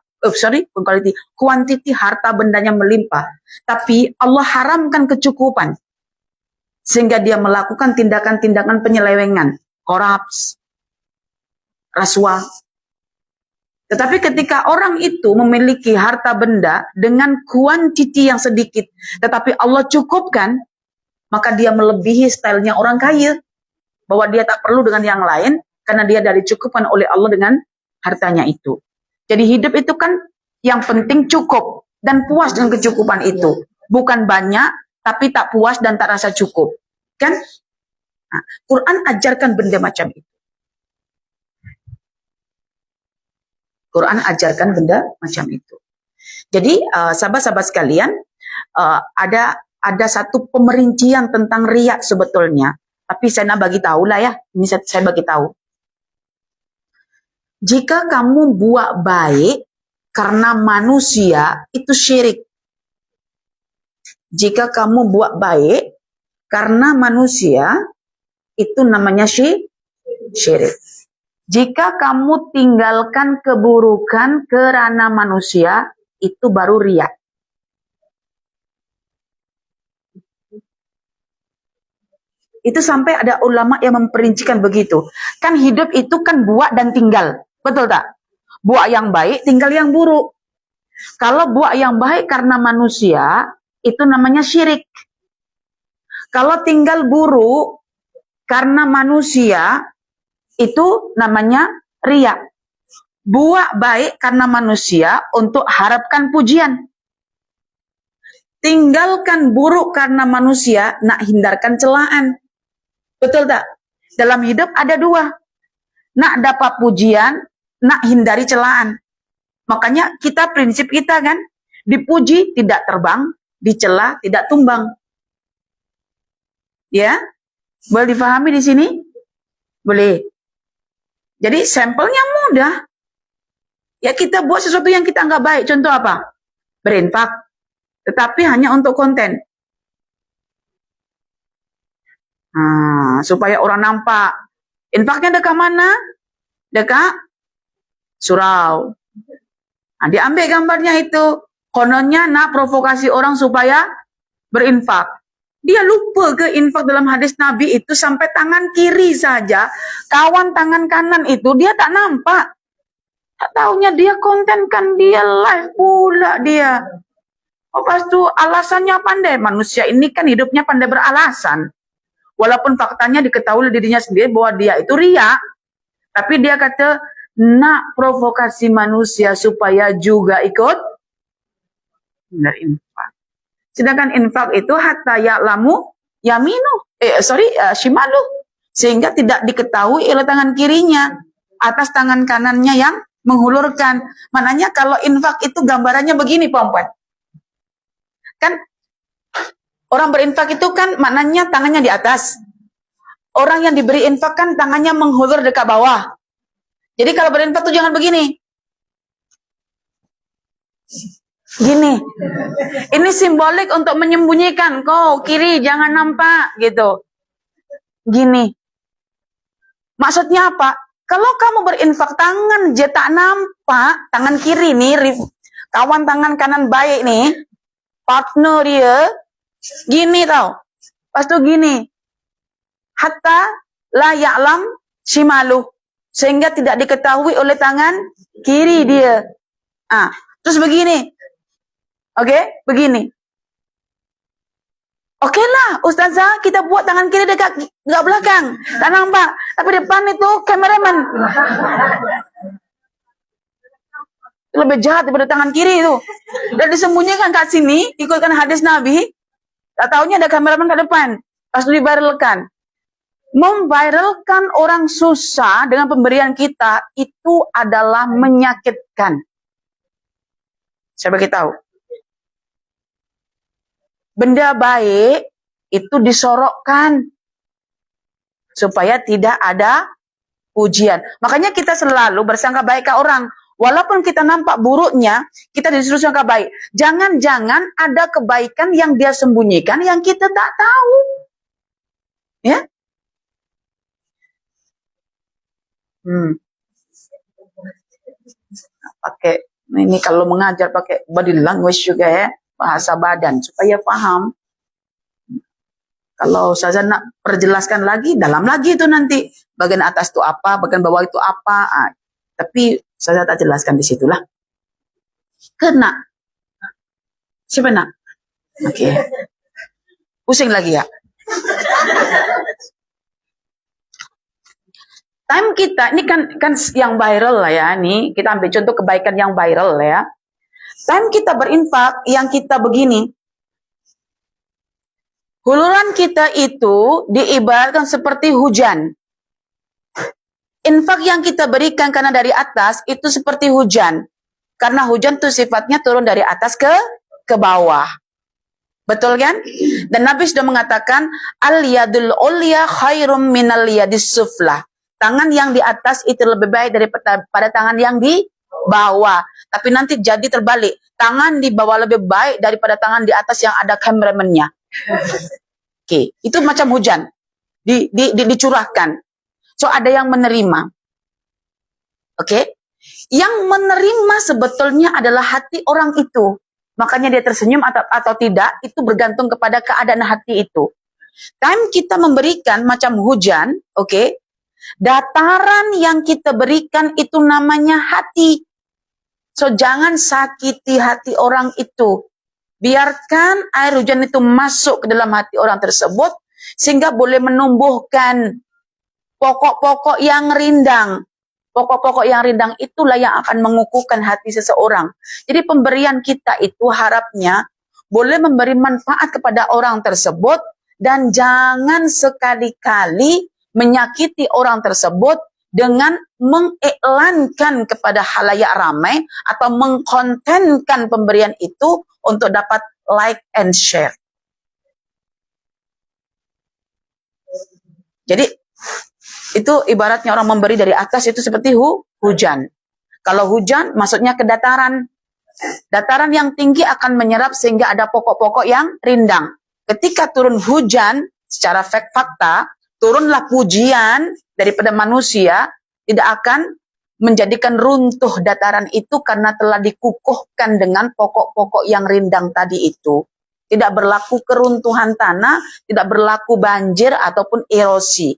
Kuantiti harta bendanya melimpah. Tapi Allah haramkan kecukupan. Sehingga dia melakukan tindakan-tindakan penyelewengan, korups, rasuah. Tetapi ketika orang itu memiliki harta benda dengan kuantiti yang sedikit, tetapi Allah cukupkan, maka dia melebihi stylenya orang kaya. Bahwa dia tak perlu dengan yang lain, karena dia dari cukupkan oleh Allah dengan hartanya itu. Jadi hidup itu kan yang penting cukup dan puas dengan kecukupan itu. Bukan banyak, tapi tak puas dan tak rasa cukup. Kan? Nah, Quran ajarkan benda macam itu. Quran ajarkan benda macam itu. Jadi sahabat-sahabat sekalian, ada satu pemerincian tentang riya sebetulnya. Tapi saya nak bagi tahu lah ya. Ini saya bagi tahu. Jika kamu buat baik karena manusia, itu syirik. Jika kamu buat baik karena manusia, itu namanya syirik. Jika kamu tinggalkan keburukan karena manusia, itu baru riya. Itu sampai ada ulama yang memperincikan begitu. Kan hidup itu kan buat dan tinggal. Betul tak? Buat yang baik, tinggal yang buruk. Kalau buat yang baik karena manusia, itu namanya syirik. Kalau tinggal buruk karena manusia, itu namanya riya. Buat baik karena manusia untuk harapkan pujian. Tinggalkan buruk karena manusia, nak hindarkan celaan. Betul tak? Dalam hidup ada dua. Nak dapat pujian, nak hindari celaan. Makanya prinsip kita kan, dipuji tidak terbang, dicela tidak tumbang. Ya? Boleh difahami di sini? Boleh. Jadi sampelnya mudah. Ya kita buat sesuatu yang kita nggak baik. Contoh apa? Berinfak. Tetapi hanya untuk konten. Supaya orang nampak. Infaknya dekat mana? Dekat surau. Diambil gambarnya itu. Kononnya nak provokasi orang supaya berinfak. Dia lupa ke infak dalam hadis Nabi itu sampai tangan kiri saja. Kawan tangan kanan itu dia tak nampak. Tak taunya dia konten kan, dia live pula dia. Lepas itu alasannya pandai. Manusia ini kan hidupnya pandai beralasan. Walaupun faktanya diketahui oleh dirinya sendiri bahwa dia itu riya. Tapi dia kata, nak provokasi manusia supaya juga ikut berinfak. Sedangkan infak itu hatta ya'lamu yaminu. Shimalu. Sehingga tidak diketahui oleh tangan kirinya. Atas tangan kanannya yang menghulurkan. Maknanya kalau infak itu gambarannya begini, perempuan. Kan orang berinfak itu kan maknanya tangannya di atas. Orang yang diberi infak kan tangannya menghulur dekat bawah. Jadi kalau berinfak tuh jangan begini. Gini. Ini simbolik untuk menyembunyikan. Kau kiri jangan nampak gitu. Gini. Maksudnya apa? Kalau kamu berinfak tangan je tak nampak, tangan kiri nih, kawan tangan kanan baik nih, partner dia, gini tau. Pas tuh gini. Hatta la ya'lam shimalu. Sehingga tidak diketahui oleh tangan kiri dia. Terus begini. Oke, begini. Oke lah, Ustazah, kita buat tangan kiri dekat belakang. Tak nampak. Tapi depan itu kameramen. Lebih jahat daripada tangan kiri itu. Dan disembunyikan kat sini, ikutkan hadis Nabi. Tak taunya ada kameramen kat depan. Pas diviralkan. Memviralkan orang susah dengan pemberian kita, itu adalah menyakitkan. Saya bagi tahu. Benda baik itu disorokkan supaya tidak ada ujian. Makanya kita selalu bersangka baik ke orang. Walaupun kita nampak buruknya, kita disuruh sangka baik. Jangan-jangan ada kebaikan yang dia sembunyikan yang kita tak tahu. Ya? Pakai ini kalau mengajar pakai body language juga ya, bahasa badan supaya paham. Kalau saya nak perjelaskan lagi, dalam lagi itu nanti bagian atas itu apa, bagian bawah itu apa. Tapi saya tak jelaskan di situlah. Kena. Siapa nak? Oke. Pusing lagi ya. Time kita ini kan yang viral lah ya, nih kita ambil contoh kebaikan yang viral lah ya. Time kita berinfak yang kita begini. Huluran kita itu diibaratkan seperti hujan. Infak yang kita berikan karena dari atas itu seperti hujan. Karena hujan itu sifatnya turun dari atas ke bawah. Betul kan? Dan Nabi sudah mengatakan, al-yadul ulya khairum minal yadis suflah. Tangan yang di atas itu lebih baik daripada tangan yang di bawah. Tapi nanti jadi terbalik. Tangan di bawah lebih baik daripada tangan di atas yang ada kameramennya. Oke, itu macam hujan. Dicurahkan. So, ada yang menerima. Oke? Yang menerima sebetulnya adalah hati orang itu. Makanya dia tersenyum atau tidak, itu bergantung kepada keadaan hati itu. Time kita memberikan macam hujan, oke? Dataran yang kita berikan itu namanya hati. So, jangan sakiti hati orang itu. Biarkan air hujan itu masuk ke dalam hati orang tersebut, sehingga boleh menumbuhkan pokok-pokok yang rindang. Pokok-pokok yang rindang itulah yang akan mengukuhkan hati seseorang. Jadi pemberian kita itu harapnya boleh memberi manfaat kepada orang tersebut, dan jangan sekali-kali menyakiti orang tersebut dengan mengiklankan kepada khalayak ramai atau mengkontenkan pemberian itu untuk dapat like and share. Jadi itu ibaratnya orang memberi dari atas itu seperti hujan. Kalau hujan maksudnya ke dataran. Dataran yang tinggi akan menyerap sehingga ada pokok-pokok yang rindang. Ketika turun hujan secara fakta, turunlah pujian daripada manusia, tidak akan menjadikan runtuh dataran itu karena telah dikukuhkan dengan pokok-pokok yang rindang tadi itu. Tidak berlaku keruntuhan tanah, tidak berlaku banjir ataupun erosi.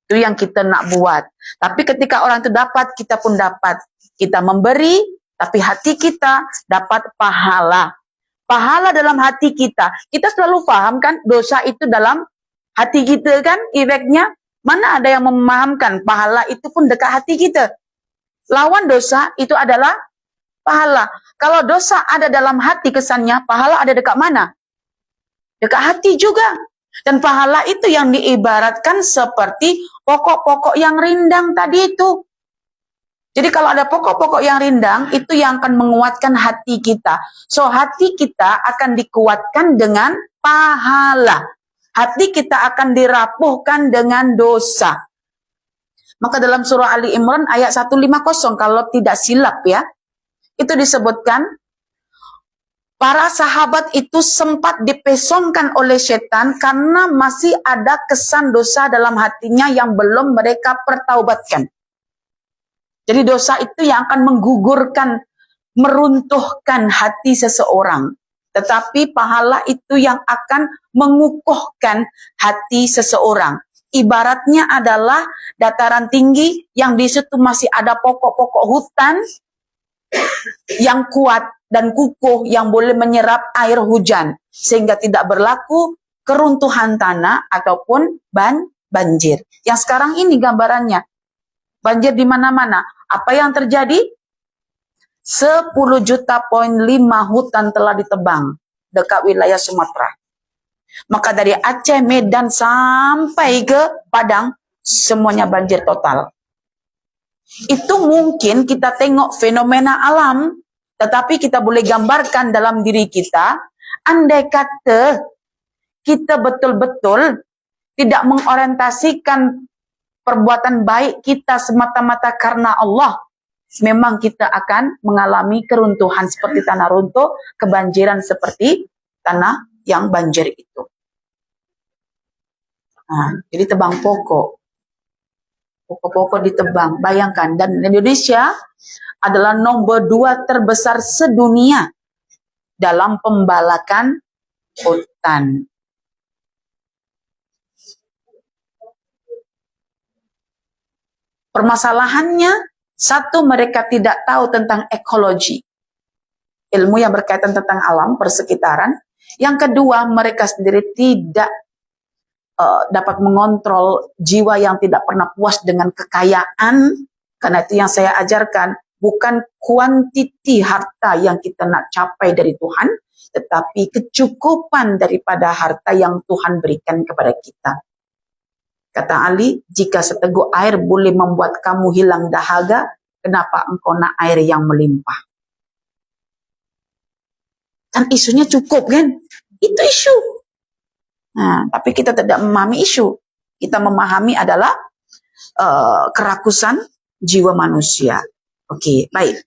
Itu yang kita nak buat. Tapi ketika orang itu dapat, kita pun dapat. Kita memberi, tapi hati kita dapat pahala. Pahala dalam hati kita. Kita selalu paham kan, dosa itu dalam hati kita kan, efeknya. Mana ada yang memahamkan pahala itu pun dekat hati kita. Lawan dosa itu adalah pahala. Kalau dosa ada dalam hati kesannya, pahala ada dekat mana? Dekat hati juga. Dan pahala itu yang diibaratkan seperti pokok-pokok yang rindang tadi itu. Jadi kalau ada pokok-pokok yang rindang, itu yang akan menguatkan hati kita. So, hati kita akan dikuatkan dengan pahala. Hati kita akan dirapuhkan dengan dosa. Maka dalam surah Ali Imran ayat 150, kalau tidak silap ya, itu disebutkan, para sahabat itu sempat dipesongkan oleh setan karena masih ada kesan dosa dalam hatinya yang belum mereka pertaubatkan. Jadi dosa itu yang akan menggugurkan, meruntuhkan hati seseorang. Tetapi pahala itu yang akan mengukuhkan hati seseorang. Ibaratnya adalah dataran tinggi yang di situ masih ada pokok-pokok hutan yang kuat dan kukuh yang boleh menyerap air hujan. Sehingga tidak berlaku keruntuhan tanah ataupun banjir. Yang sekarang ini gambarannya. Banjir di mana-mana. Apa yang terjadi? 10,5 juta hutan telah ditebang dekat wilayah Sumatera. Maka dari Aceh, Medan sampai ke Padang, semuanya banjir total. Itu mungkin kita tengok fenomena alam, tetapi kita boleh gambarkan dalam diri kita, andai kata kita betul-betul tidak mengorientasikan perbuatan baik kita semata-mata karena Allah, memang kita akan mengalami keruntuhan seperti tanah runtuh, kebanjiran seperti tanah yang banjir itu. Nah, jadi tebang pokok. Pokok-pokok ditebang. Bayangkan, dan Indonesia adalah nomor 2 terbesar sedunia dalam pembalakan hutan. Permasalahannya, satu, mereka tidak tahu tentang ekologi, ilmu yang berkaitan tentang alam, persekitaran. Yang kedua, mereka sendiri tidak dapat mengontrol jiwa yang tidak pernah puas dengan kekayaan. Karena itu yang saya ajarkan, bukan kuantiti harta yang kita nak capai dari Tuhan, tetapi kecukupan daripada harta yang Tuhan berikan kepada kita. Kata Ali, jika seteguk air boleh membuat kamu hilang dahaga, kenapa engkau nak air yang melimpah? Kan isunya cukup kan? Itu isu. Nah, tapi kita tidak memahami isu. Kita memahami adalah kerakusan jiwa manusia. Oke, baik.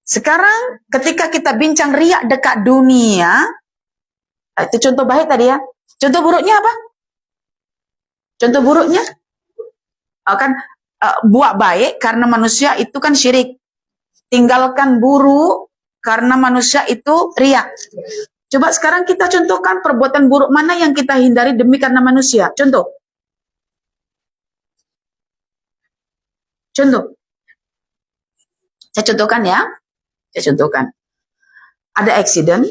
Sekarang ketika kita bincang riak dekat dunia, itu contoh baik tadi ya. Contoh buruknya apa? Contoh buruknya kan buat baik karena manusia itu kan syirik. Tinggalkan buruk karena manusia itu riak. Coba sekarang kita contohkan perbuatan buruk mana yang kita hindari demi karena manusia. Contoh. Saya contohkan ya. Saya contohkan. Ada accident.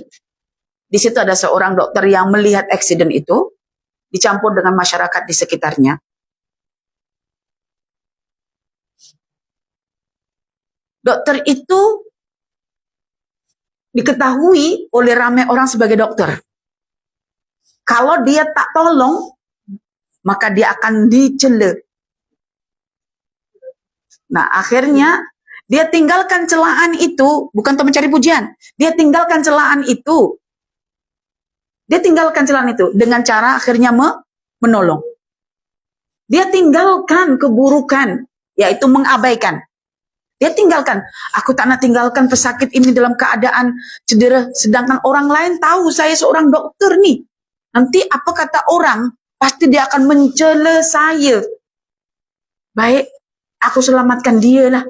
Di situ ada seorang dokter yang melihat accident itu dicampur dengan masyarakat di sekitarnya. Dokter itu diketahui oleh ramai orang sebagai dokter. Kalau dia tak tolong, maka dia akan dicela. Nah, akhirnya dia tinggalkan celaan itu, bukan untuk mencari pujian. Dia tinggalkan celaan itu. Dia tinggalkan celaan itu dengan cara akhirnya menolong. Dia tinggalkan keburukan, yaitu mengabaikan. Dia tinggalkan. Aku tak nak tinggalkan pesakit ini dalam keadaan cedera, sedangkan orang lain tahu saya seorang dokter nih. Nanti apa kata orang, pasti dia akan mencela saya. Baik, aku selamatkan dia lah.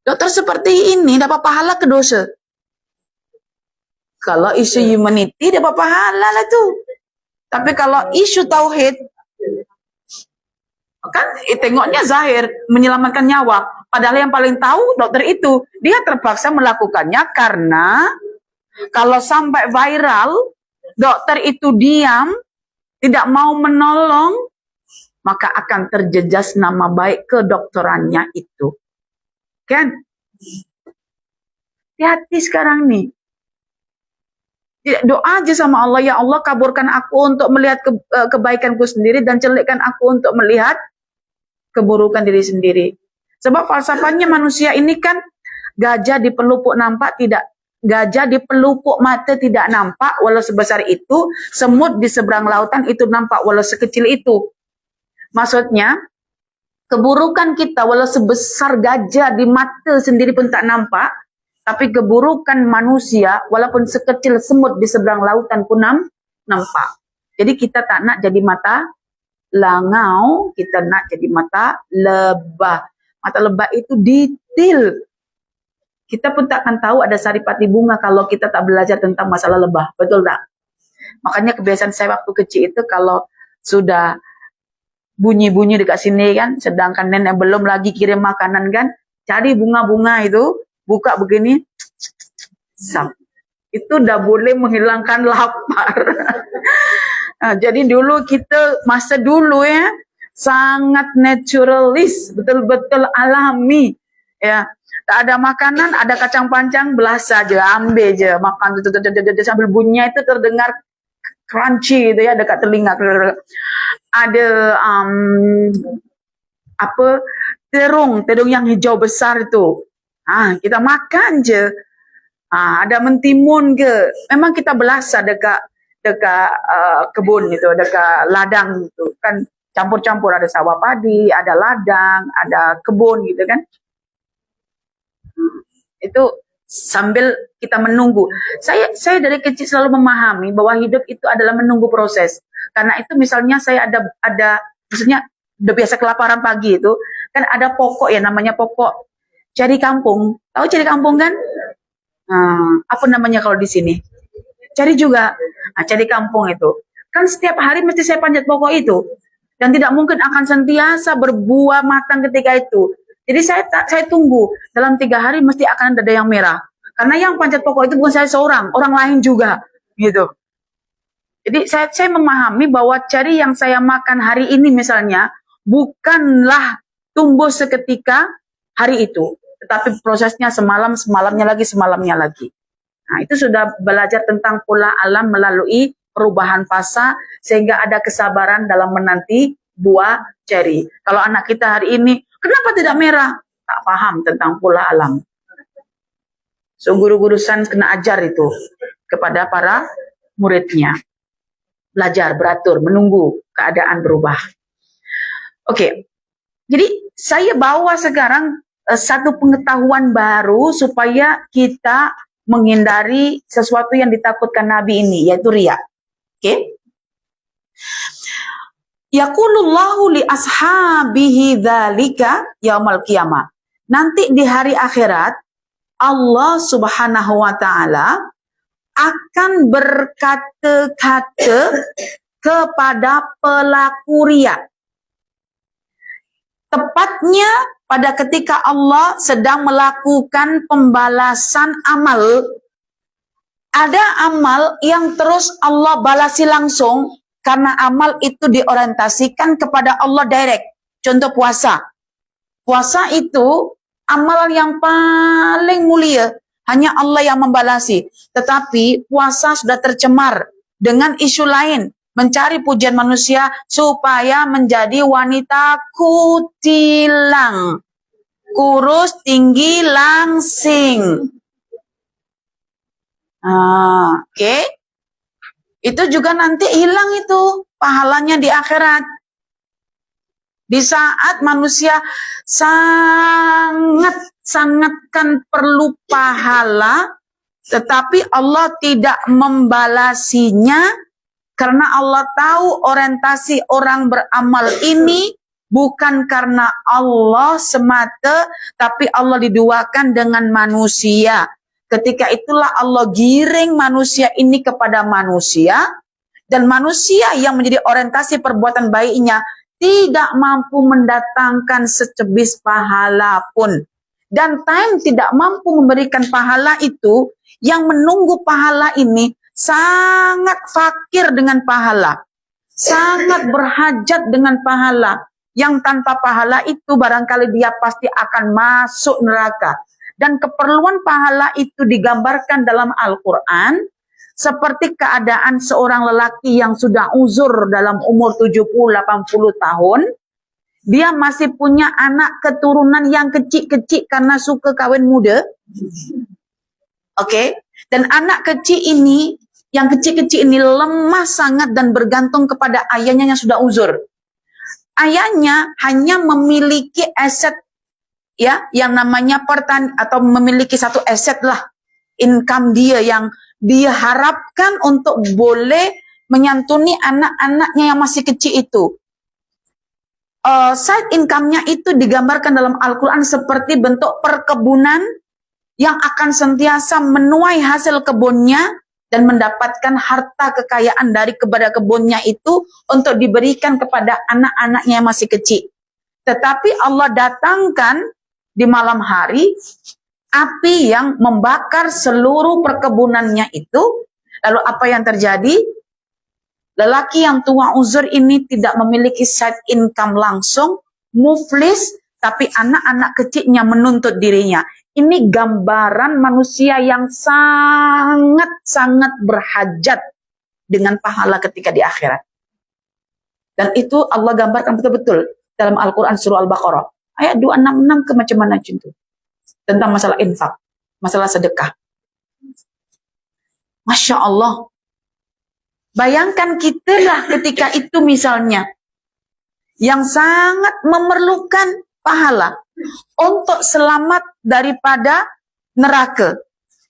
Dokter seperti ini dapat pahala ke dosa. Kalau isu humanity dapat pahala lah tu. Tapi kalau isu tauhid, kan tengoknya zahir menyelamatkan nyawa. Padahal yang paling tahu dokter itu. Dia terpaksa melakukannya karena kalau sampai viral, dokter itu diam, tidak mau menolong, maka akan terjejas nama baik kedokterannya itu. Kan? Hati-hati sekarang nih. Doa aja sama Allah, ya Allah kaburkan aku untuk melihat kebaikanku sendiri dan celikkan aku untuk melihat keburukan diri sendiri. Sebab falsafahnya manusia ini kan gajah di pelupuk nampak tidak, gajah di pelupuk mata tidak nampak walau sebesar itu, semut di seberang lautan itu nampak walau sekecil itu. Maksudnya keburukan kita walau sebesar gajah di mata sendiri pun tak nampak, tapi keburukan manusia walaupun sekecil semut di seberang lautan pun nampak. Jadi kita tak nak jadi mata langau, kita nak jadi mata lebah. Mata lebah itu detail. Kita pun tak akan tahu ada saripati bunga kalau kita tak belajar tentang masalah lebah. Betul tak? Makanya kebiasaan saya waktu kecil itu kalau sudah bunyi-bunyi dekat sini kan, sedangkan nenek belum lagi kirim makanan kan, cari bunga-bunga itu, buka begini, itu udah boleh menghilangkan lapar. Nah, jadi dulu kita, masa dulu ya, sangat naturalis, betul-betul alami. Ya, tak ada makanan, ada kacang panjang, belah saja, ambil je, makan sambil bunyinya itu terdengar crunchy itu ya dekat telinga. Ada terung yang hijau besar itu. Kita makan je. Ada mentimun ke. Memang kita belasa dekat kebun itu, dekat ladang itu kan campur-campur, ada sawah padi, ada ladang, ada kebun gitu kan. Itu sambil kita menunggu. Saya dari kecil selalu memahami bahwa hidup itu adalah menunggu proses. Karena itu misalnya saya ada maksudnya udah biasa kelaparan pagi itu, kan ada pokok ya namanya pokok cari kampung. Tahu cari kampung kan? Apa namanya kalau di sini? Cari juga. Cari kampung itu. Kan setiap hari mesti saya panjat pokok itu. Dan tidak mungkin akan sentiasa berbuah matang ketika itu. Jadi saya tunggu. Dalam 3 hari mesti akan ada yang merah. Karena yang panjat pokok itu bukan saya seorang. Orang lain juga. Gitu. Jadi saya memahami bahwa cari yang saya makan hari ini misalnya. Bukanlah tumbuh seketika hari itu. Tetapi prosesnya semalamnya lagi. Nah, itu sudah belajar tentang pola alam melalui perubahan fasa sehingga ada kesabaran dalam menanti buah ceri. Kalau anak kita hari ini, kenapa tidak merah? Tak paham tentang pola alam. So, guru-guru sains kena ajar itu kepada para muridnya. Belajar, beratur, menunggu keadaan berubah. Oke, jadi saya bawa sekarang satu pengetahuan baru supaya kita menghindari sesuatu yang ditakutkan Nabi ini, yaitu riya. Oke? Yaqulullahu li ashabihi dzalika yaumal qiyamah. Nanti di hari akhirat Allah Subhanahu wa taala akan berkata-kata kepada pelaku riya. Tepatnya pada ketika Allah sedang melakukan pembalasan amal. Ada amal yang terus Allah balasi langsung karena amal itu diorientasikan kepada Allah direct. Contoh puasa. Puasa itu amalan yang paling mulia. Hanya Allah yang membalasi. Tetapi puasa sudah tercemar dengan isu lain. Mencari pujian manusia supaya menjadi wanita kutilang. Kurus, tinggi, langsing. Oke. Itu juga nanti hilang itu pahalanya di akhirat. Di saat manusia sangat kan perlu pahala, tetapi Allah tidak membalasinya. Karena Allah tahu orientasi orang beramal ini bukan karena Allah semata, tapi Allah diduakan dengan manusia. Ketika itulah Allah giring manusia ini kepada manusia, dan manusia yang menjadi orientasi perbuatan baiknya tidak mampu mendatangkan secebis pahala pun. Dan time tidak mampu memberikan pahala itu, yang menunggu pahala ini sangat fakir dengan pahala, sangat berhajat dengan pahala. Yang tanpa pahala itu barangkali dia pasti akan masuk neraka. Dan keperluan pahala itu digambarkan dalam Al-Quran seperti keadaan seorang lelaki yang sudah uzur dalam umur 70-80 tahun. Dia masih punya anak keturunan yang kecil-kecil karena suka kawin muda. Oke. Dan anak kecil ini, yang kecil-kecil ini lemah sangat dan bergantung kepada ayahnya yang sudah uzur. Ayahnya hanya memiliki aset ya, yang namanya atau memiliki satu aset lah, income dia yang dia harapkan untuk boleh menyantuni anak-anaknya yang masih kecil itu. Side income-nya itu digambarkan dalam Al-Quran seperti bentuk perkebunan yang akan sentiasa menuai hasil kebunnya dan mendapatkan harta kekayaan dari kepada kebunnya itu untuk diberikan kepada anak-anaknya yang masih kecil. Tetapi Allah datangkan di malam hari api yang membakar seluruh perkebunannya itu. Lalu apa yang terjadi? Lelaki yang tua uzur ini tidak memiliki side income langsung, muflis, tapi anak-anak kecilnya menuntut dirinya. Ini gambaran manusia yang sangat-sangat berhajat dengan pahala ketika di akhirat. Dan itu Allah gambarkan betul-betul dalam Al-Quran surah Al-Baqarah. Ayat 266 ke macam mana itu. Tentang masalah infak, masalah sedekah. Masya Allah. Bayangkan kita lah ketika itu misalnya, yang sangat memerlukan pahala untuk selamat daripada neraka.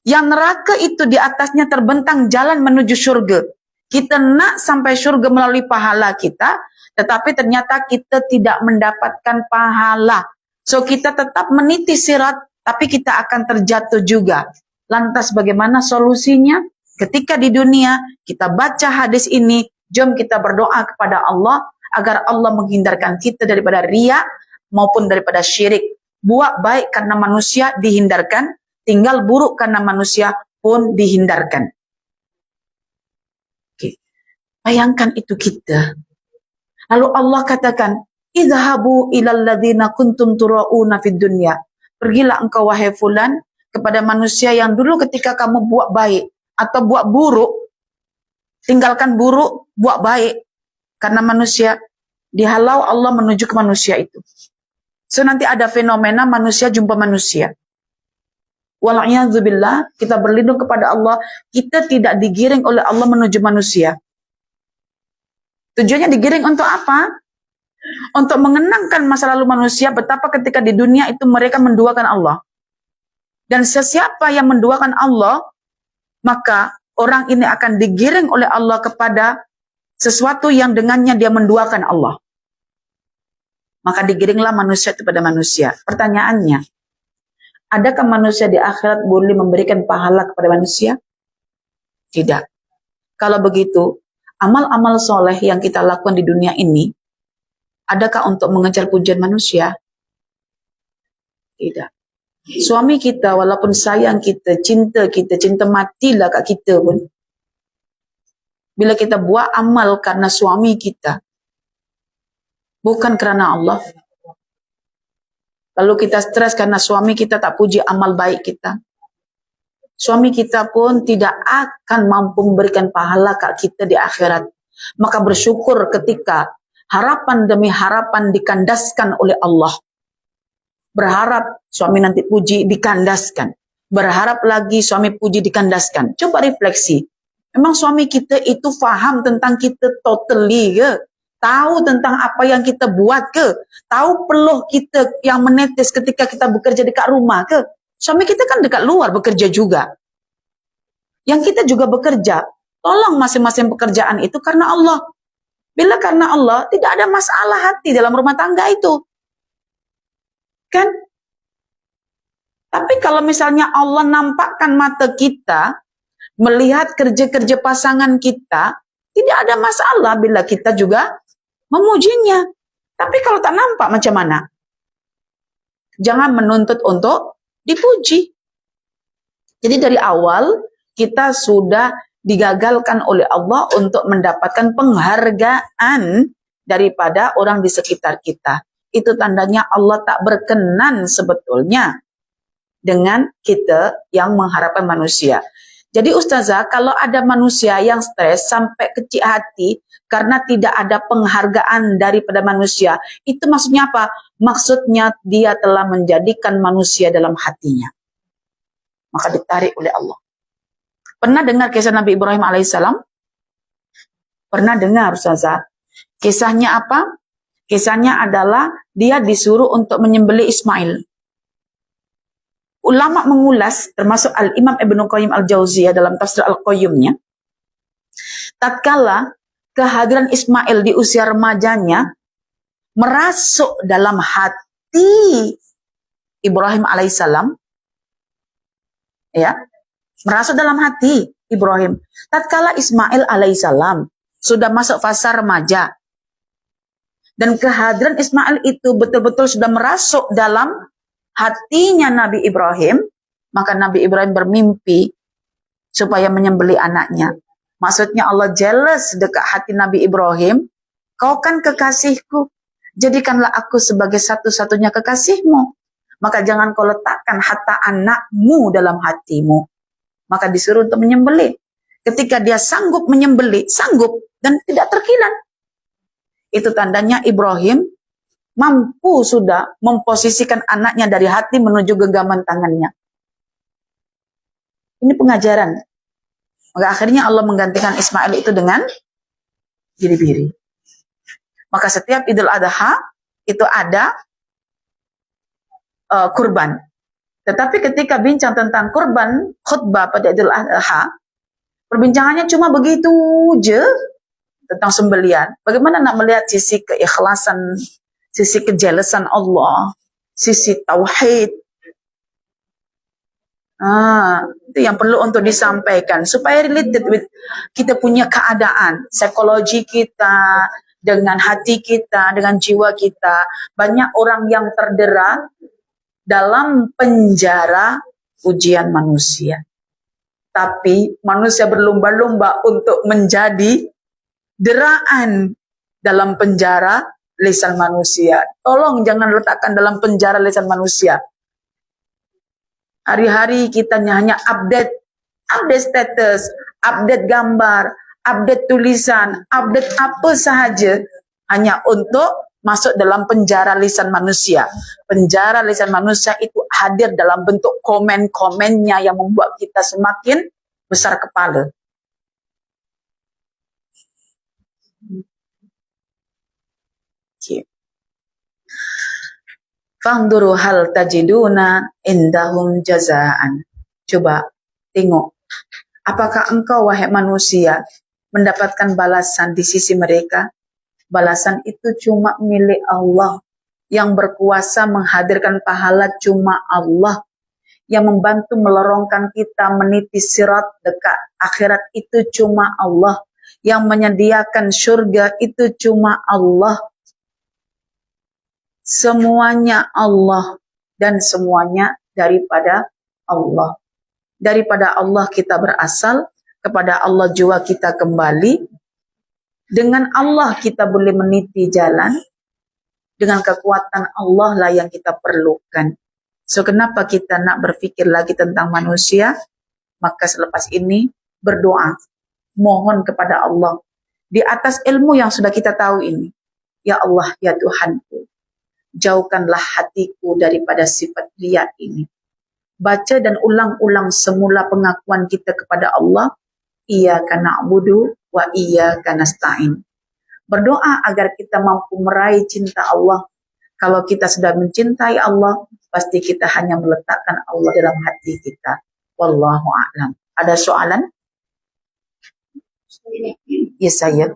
Yang neraka itu di atasnya terbentang jalan menuju surga. Kita nak sampai surga melalui pahala kita, tetapi ternyata kita tidak mendapatkan pahala. So kita tetap meniti sirat, tapi kita akan terjatuh juga. Lantas bagaimana solusinya? Ketika di dunia kita baca hadis ini, jom kita berdoa kepada Allah agar Allah menghindarkan kita daripada riya maupun daripada syirik. Buat baik karena manusia dihindarkan, tinggal buruk karena manusia pun dihindarkan. Oke. Bayangkan itu kita. Lalu Allah katakan, idhabu ilal ladzina kuntum turauna fid dunya. Pergilah engkau wahai fulan kepada manusia yang dulu ketika kamu buat baik atau buat buruk, tinggalkan buruk, buat baik. Karena manusia dihalau Allah menuju ke manusia itu. So nanti ada fenomena manusia jumpa manusia. Wala'iyadzubillah, kita berlindung kepada Allah, kita tidak digiring oleh Allah menuju manusia. Tujuannya digiring untuk apa? Untuk mengenangkan masa lalu manusia, betapa ketika di dunia itu mereka menduakan Allah. Dan sesiapa yang menduakan Allah, maka orang ini akan digiring oleh Allah kepada sesuatu yang dengannya dia menduakan Allah. Maka digiringlah manusia kepada manusia. Pertanyaannya, adakah manusia di akhirat boleh memberikan pahala kepada manusia? Tidak. Kalau begitu, amal-amal soleh yang kita lakukan di dunia ini, adakah untuk mengejar pujian manusia? Tidak. Suami kita, walaupun sayang kita, cinta matilah kat kita pun. Bila kita buat amal karena suami kita, bukan kerana Allah. Lalu kita stres karena suami kita tak puji amal baik kita. Suami kita pun tidak akan mampu memberikan pahala kat kita di akhirat. Maka bersyukur ketika harapan demi harapan dikandaskan oleh Allah. Berharap suami nanti puji dikandaskan. Berharap lagi suami puji dikandaskan. Coba refleksi. Memang suami kita itu faham tentang kita totally ke? Tahu tentang apa yang kita buat ke? Tahu peluh kita yang menetes ketika kita bekerja dekat rumah ke? Suami kita kan dekat luar bekerja juga. Yang kita juga bekerja. Tolong masing-masing pekerjaan itu karena Allah. Bila karena Allah, tidak ada masalah hati dalam rumah tangga itu. Kan? Tapi kalau misalnya Allah nampakkan mata kita, melihat kerja-kerja pasangan kita, tidak ada masalah bila kita juga memujinya. Tapi kalau tak nampak macam mana? Jangan menuntut untuk dipuji. Jadi dari awal kita sudah digagalkan oleh Allah untuk mendapatkan penghargaan daripada orang di sekitar kita. Itu tandanya Allah tak berkenan sebetulnya dengan kita yang mengharapkan manusia. Jadi Ustazah, kalau ada manusia yang stres sampai kecil hati karena tidak ada penghargaan daripada manusia, itu maksudnya apa? Maksudnya dia telah menjadikan manusia dalam hatinya. Maka ditarik oleh Allah. Pernah dengar kisah Nabi Ibrahim alaihissalam? Pernah dengar Ustazah? Kisahnya apa? Kisahnya adalah dia disuruh untuk menyembelih Ismail. Ulama mengulas, termasuk Al-Imam Ibnu Qayyim Al-Jauziyah dalam tafsir Al-Qayyumnya, tatkala kehadiran Ismail di usia remajanya merasuk dalam hati Ibrahim alaihissalam, ya, merasuk dalam hati Ibrahim. Tatkala Ismail alaihissalam sudah masuk fase remaja, dan kehadiran Ismail itu betul-betul sudah merasuk dalam hatinya Nabi Ibrahim, maka Nabi Ibrahim bermimpi supaya menyembelih anaknya. Maksudnya Allah jealous dekat hati Nabi Ibrahim. Kau kan kekasihku, jadikanlah aku sebagai satu-satunya kekasihmu. Maka jangan kau letakkan harta anakmu dalam hatimu. Maka disuruh untuk menyembelih. Ketika dia sanggup menyembelih, sanggup dan tidak terkilan. Itu tandanya Ibrahim mampu sudah memposisikan anaknya dari hati menuju genggaman tangannya. Ini pengajaran. Maka akhirnya Allah menggantikan Ismail itu dengan biri-biri. Maka setiap Idul Adha itu ada kurban. Tetapi ketika bincang tentang kurban khutbah pada Idul Adha, perbincangannya cuma begitu je tentang sembelian. Bagaimana nak melihat sisi keikhlasan, sisi kejelasan Allah, sisi tauhid. Itu yang perlu untuk disampaikan supaya related with kita punya keadaan, psikologi kita, dengan hati kita, dengan jiwa kita. Banyak orang yang terdera dalam penjara ujian manusia. Tapi manusia berlomba-lomba untuk menjadi deraan dalam penjara lisan manusia. Tolong jangan letakkan dalam penjara lisan manusia. Hari-hari kita hanya update status, update gambar, update tulisan, update apa sahaja hanya untuk masuk dalam penjara lisan manusia. Penjara lisan manusia itu hadir dalam bentuk komen-komennya yang membuat kita semakin besar kepala. Fanduru hal tajiduna indahum jazaan. Coba tengok, apakah engkau wahai manusia mendapatkan balasan di sisi mereka? Balasan itu cuma milik Allah. Yang berkuasa menghadirkan pahala cuma Allah. Yang membantu melorongkan kita meniti sirat dekat akhirat itu cuma Allah. Yang menyediakan surga itu cuma Allah. Semuanya Allah dan semuanya daripada Allah. Daripada Allah kita berasal, kepada Allah jua kita kembali. Dengan Allah kita boleh meniti jalan. Dengan kekuatan Allah lah yang kita perlukan. So kenapa kita nak berfikir lagi tentang manusia? Maka selepas ini berdoa. Mohon kepada Allah. Di atas ilmu yang sudah kita tahu ini. Ya Allah, ya Tuhanku. Jauhkanlah hatiku daripada sifat riya ini. Baca dan ulang-ulang semula pengakuan kita kepada Allah. Iyyaka na'budu wa iyyaka nasta'in. Berdoa agar kita mampu meraih cinta Allah. Kalau kita sudah mencintai Allah, pasti kita hanya meletakkan Allah dalam hati kita. Wallahu a'lam. Ada soalan? Ya saya.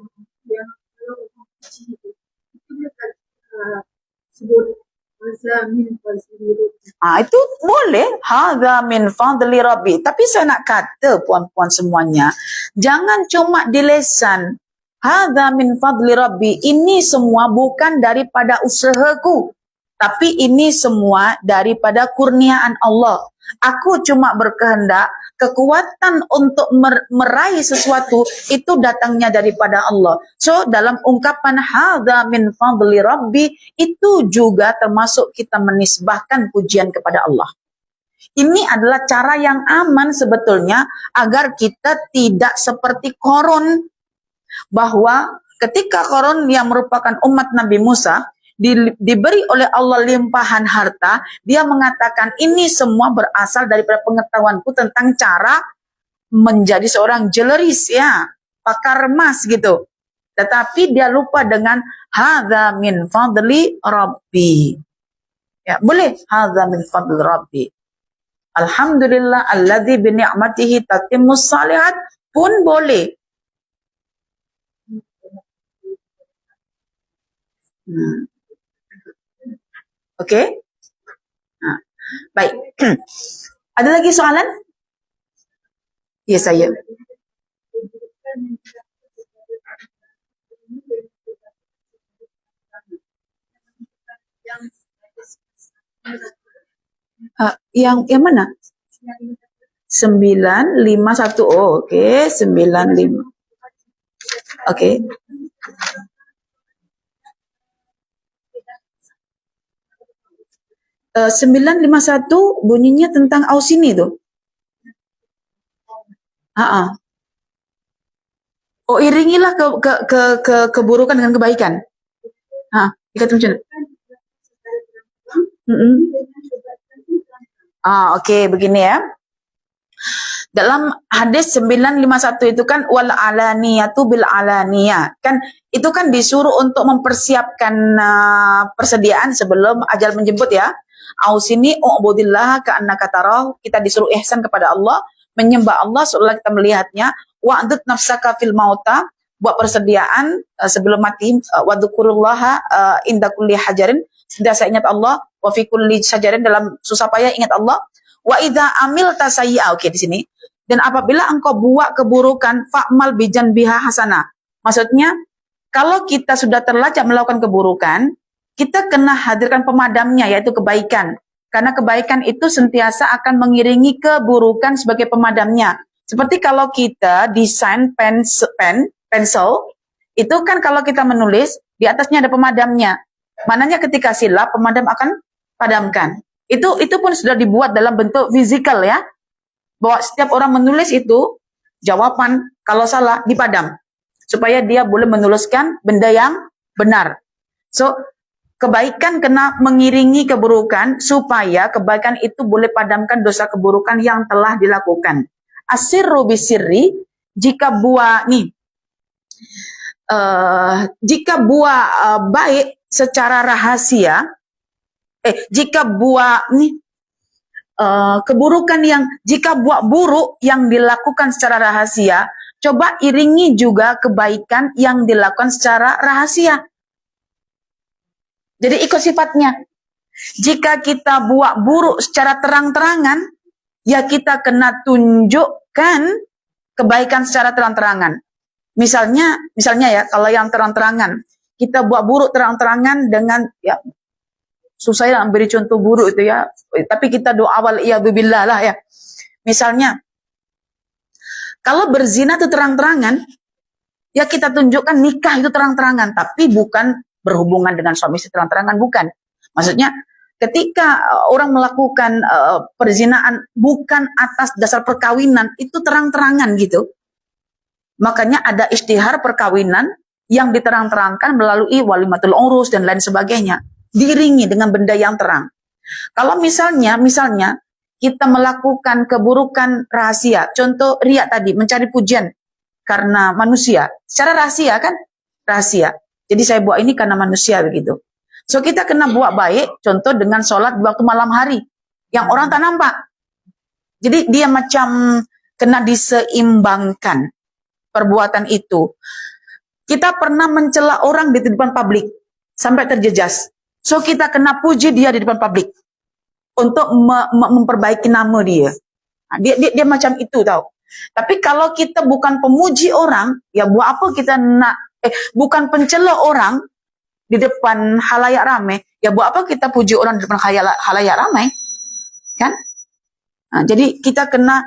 Itu boleh. Hadza min fadli rabbi. Tapi saya nak kata puan-puan semuanya, jangan cuma di lesan. Hadza min fadli rabbi. Ini semua bukan daripada usahaku. Tapi ini semua daripada kurniaan Allah. Aku cuma berkehendak, kekuatan untuk meraih sesuatu itu datangnya daripada Allah. So dalam ungkapan hadza min fadli rabbi itu juga termasuk kita menisbahkan pujian kepada Allah. Ini adalah cara yang aman sebetulnya agar kita tidak seperti Qarun, bahwa ketika Qarun yang merupakan umat Nabi Musa diberi oleh Allah limpahan harta, dia mengatakan ini semua berasal daripada pengetahuanku tentang cara menjadi seorang jeleris, ya, pakar emas gitu. Tetapi dia lupa dengan hadza min fadli rabbi. Ya, boleh hadza min fadli rabbi. Alhamdulillah alladzi bi ni'matihi tatimmus shalihat pun boleh. Oke? Nah, baik. Ada lagi soalan? Ya, saya. Yang mana? 951. Oh, oke, 95. Oke. Uh, 951 bunyinya tentang Ausini tuh. Oh, iringilah keburukan dengan kebaikan. Dikata macam mana? Oke, begini ya. Dalam hadis 951 itu kan wal alaniyatu bil alaniyah. Kan itu kan disuruh untuk mempersiapkan persediaan sebelum ajal menjemput ya. Ausini u'budillah ka'annaka tarah. Kita disuruh ihsan kepada Allah, menyembah Allah seolah kita melihatnya. Wa'dud nafsaka fil mauta, buat persediaan sebelum mati. Wadzukurullaha inda kulli hajarin, sentiasa ingat Allah. Wa fi kulli syajarin, dalam susah payah ingat Allah. Wa idza amilta sayyi'a, oke di sini. Dan apabila engkau buat keburukan, fa'mal bijan biha hasanah. Maksudnya, kalau kita sudah terlacak melakukan keburukan, kita kena hadirkan pemadamnya, yaitu kebaikan. Karena kebaikan itu sentiasa akan mengiringi keburukan sebagai pemadamnya. Seperti kalau kita desain pensel, itu kan kalau kita menulis, di atasnya ada pemadamnya. Mananya ketika silap, pemadam akan padamkan. Itu pun sudah dibuat dalam bentuk fisikal ya. Bahwa setiap orang menulis itu, jawaban kalau salah dipadam. Supaya dia boleh menuliskan benda yang benar. So, kebaikan kena mengiringi keburukan, supaya kebaikan itu boleh padamkan dosa keburukan yang telah dilakukan. Asirru bisirri, jika buah baik secara rahasia, jika buah keburukan jika buat buruk yang dilakukan secara rahasia, coba iringi juga kebaikan yang dilakukan secara rahasia. Jadi ikut sifatnya. Jika kita buat buruk secara terang-terangan, ya kita kena tunjukkan kebaikan secara terang-terangan. Misalnya ya, kalau yang terang-terangan, kita buat buruk terang-terangan dengan ya, susah ya beri contoh buruk itu ya, tapi kita doa awal iyadzubillah lah ya. Misalnya, kalau berzina itu terang-terangan, ya kita tunjukkan nikah itu terang-terangan, tapi bukan berhubungan dengan suami istri terang-terangan, bukan. Maksudnya, ketika orang melakukan perzinaan bukan atas dasar perkawinan, itu terang-terangan gitu. Makanya ada istihar perkawinan yang diterang-terangkan melalui walimatul urus dan lain sebagainya. Diiringi dengan benda yang terang. Kalau misalnya kita melakukan keburukan rahasia, contoh riya tadi, mencari pujian karena manusia, secara rahasia kan, rahasia. Jadi saya buat ini karena manusia begitu. So kita kena buat baik, contoh dengan sholat di waktu malam hari, yang orang tak nampak. Jadi dia macam kena diseimbangkan perbuatan itu. Kita pernah mencela orang di depan publik sampai terjejas. So kita kena puji dia di depan publik untuk memperbaiki nama dia. Nah, dia macam itu tahu. Tapi kalau kita bukan pemuji orang, ya buat apa kita bukan pencela orang di depan halayak ramai, ya buat apa kita puji orang di depan halayak ramai, kan? Nah, jadi kita kena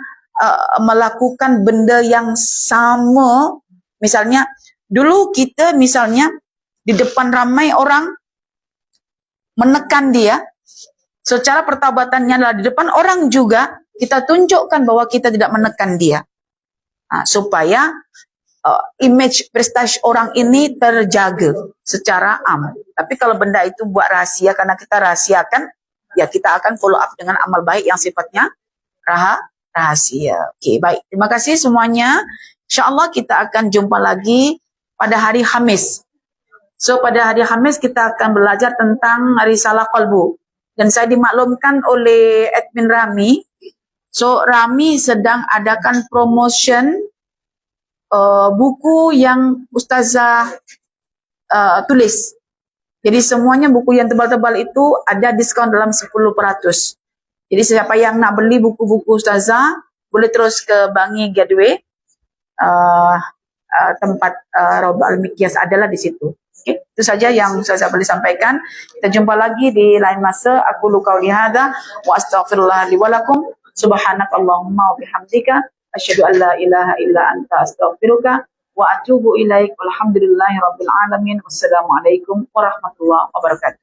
melakukan benda yang sama. Misalnya dulu kita misalnya di depan ramai orang menekan dia, secara pertabatannya adalah di depan orang juga kita tunjukkan bahwa kita tidak menekan dia. Nah, supaya image prestasi orang ini terjaga secara aman. Tapi kalau benda itu buat rahasia, karena kita rahasiakan, ya kita akan follow up dengan amal baik yang sifatnya rahasia. Oke, baik. Terima kasih semuanya. InsyaAllah kita akan jumpa lagi pada hari Khamis. So, pada hari Khamis kita akan belajar tentang risalah qalbu. Dan saya dimaklumkan oleh admin Rami. So, Rami sedang adakan promotion buku yang Ustazah tulis. Jadi semuanya buku yang tebal-tebal itu ada diskon dalam 10%. Jadi siapa yang nak beli buku-buku Ustazah, boleh terus ke Bangi Gateway. Tempat Raubah Al-Mikyas adalah di situ. Okay. Itu saja yang saya boleh sampaikan. Kita jumpa lagi di lain masa. Aku qauli hadza wa astaghfirullah li wa lakum. Subhanakallahumma wa bihamdika asyhadu an la ilaha illa anta astaghfiruka wa atubu ilaik. Walhamdulillahirabbil alamin. Wassalamualaikum warahmatullahi wabarakatuh.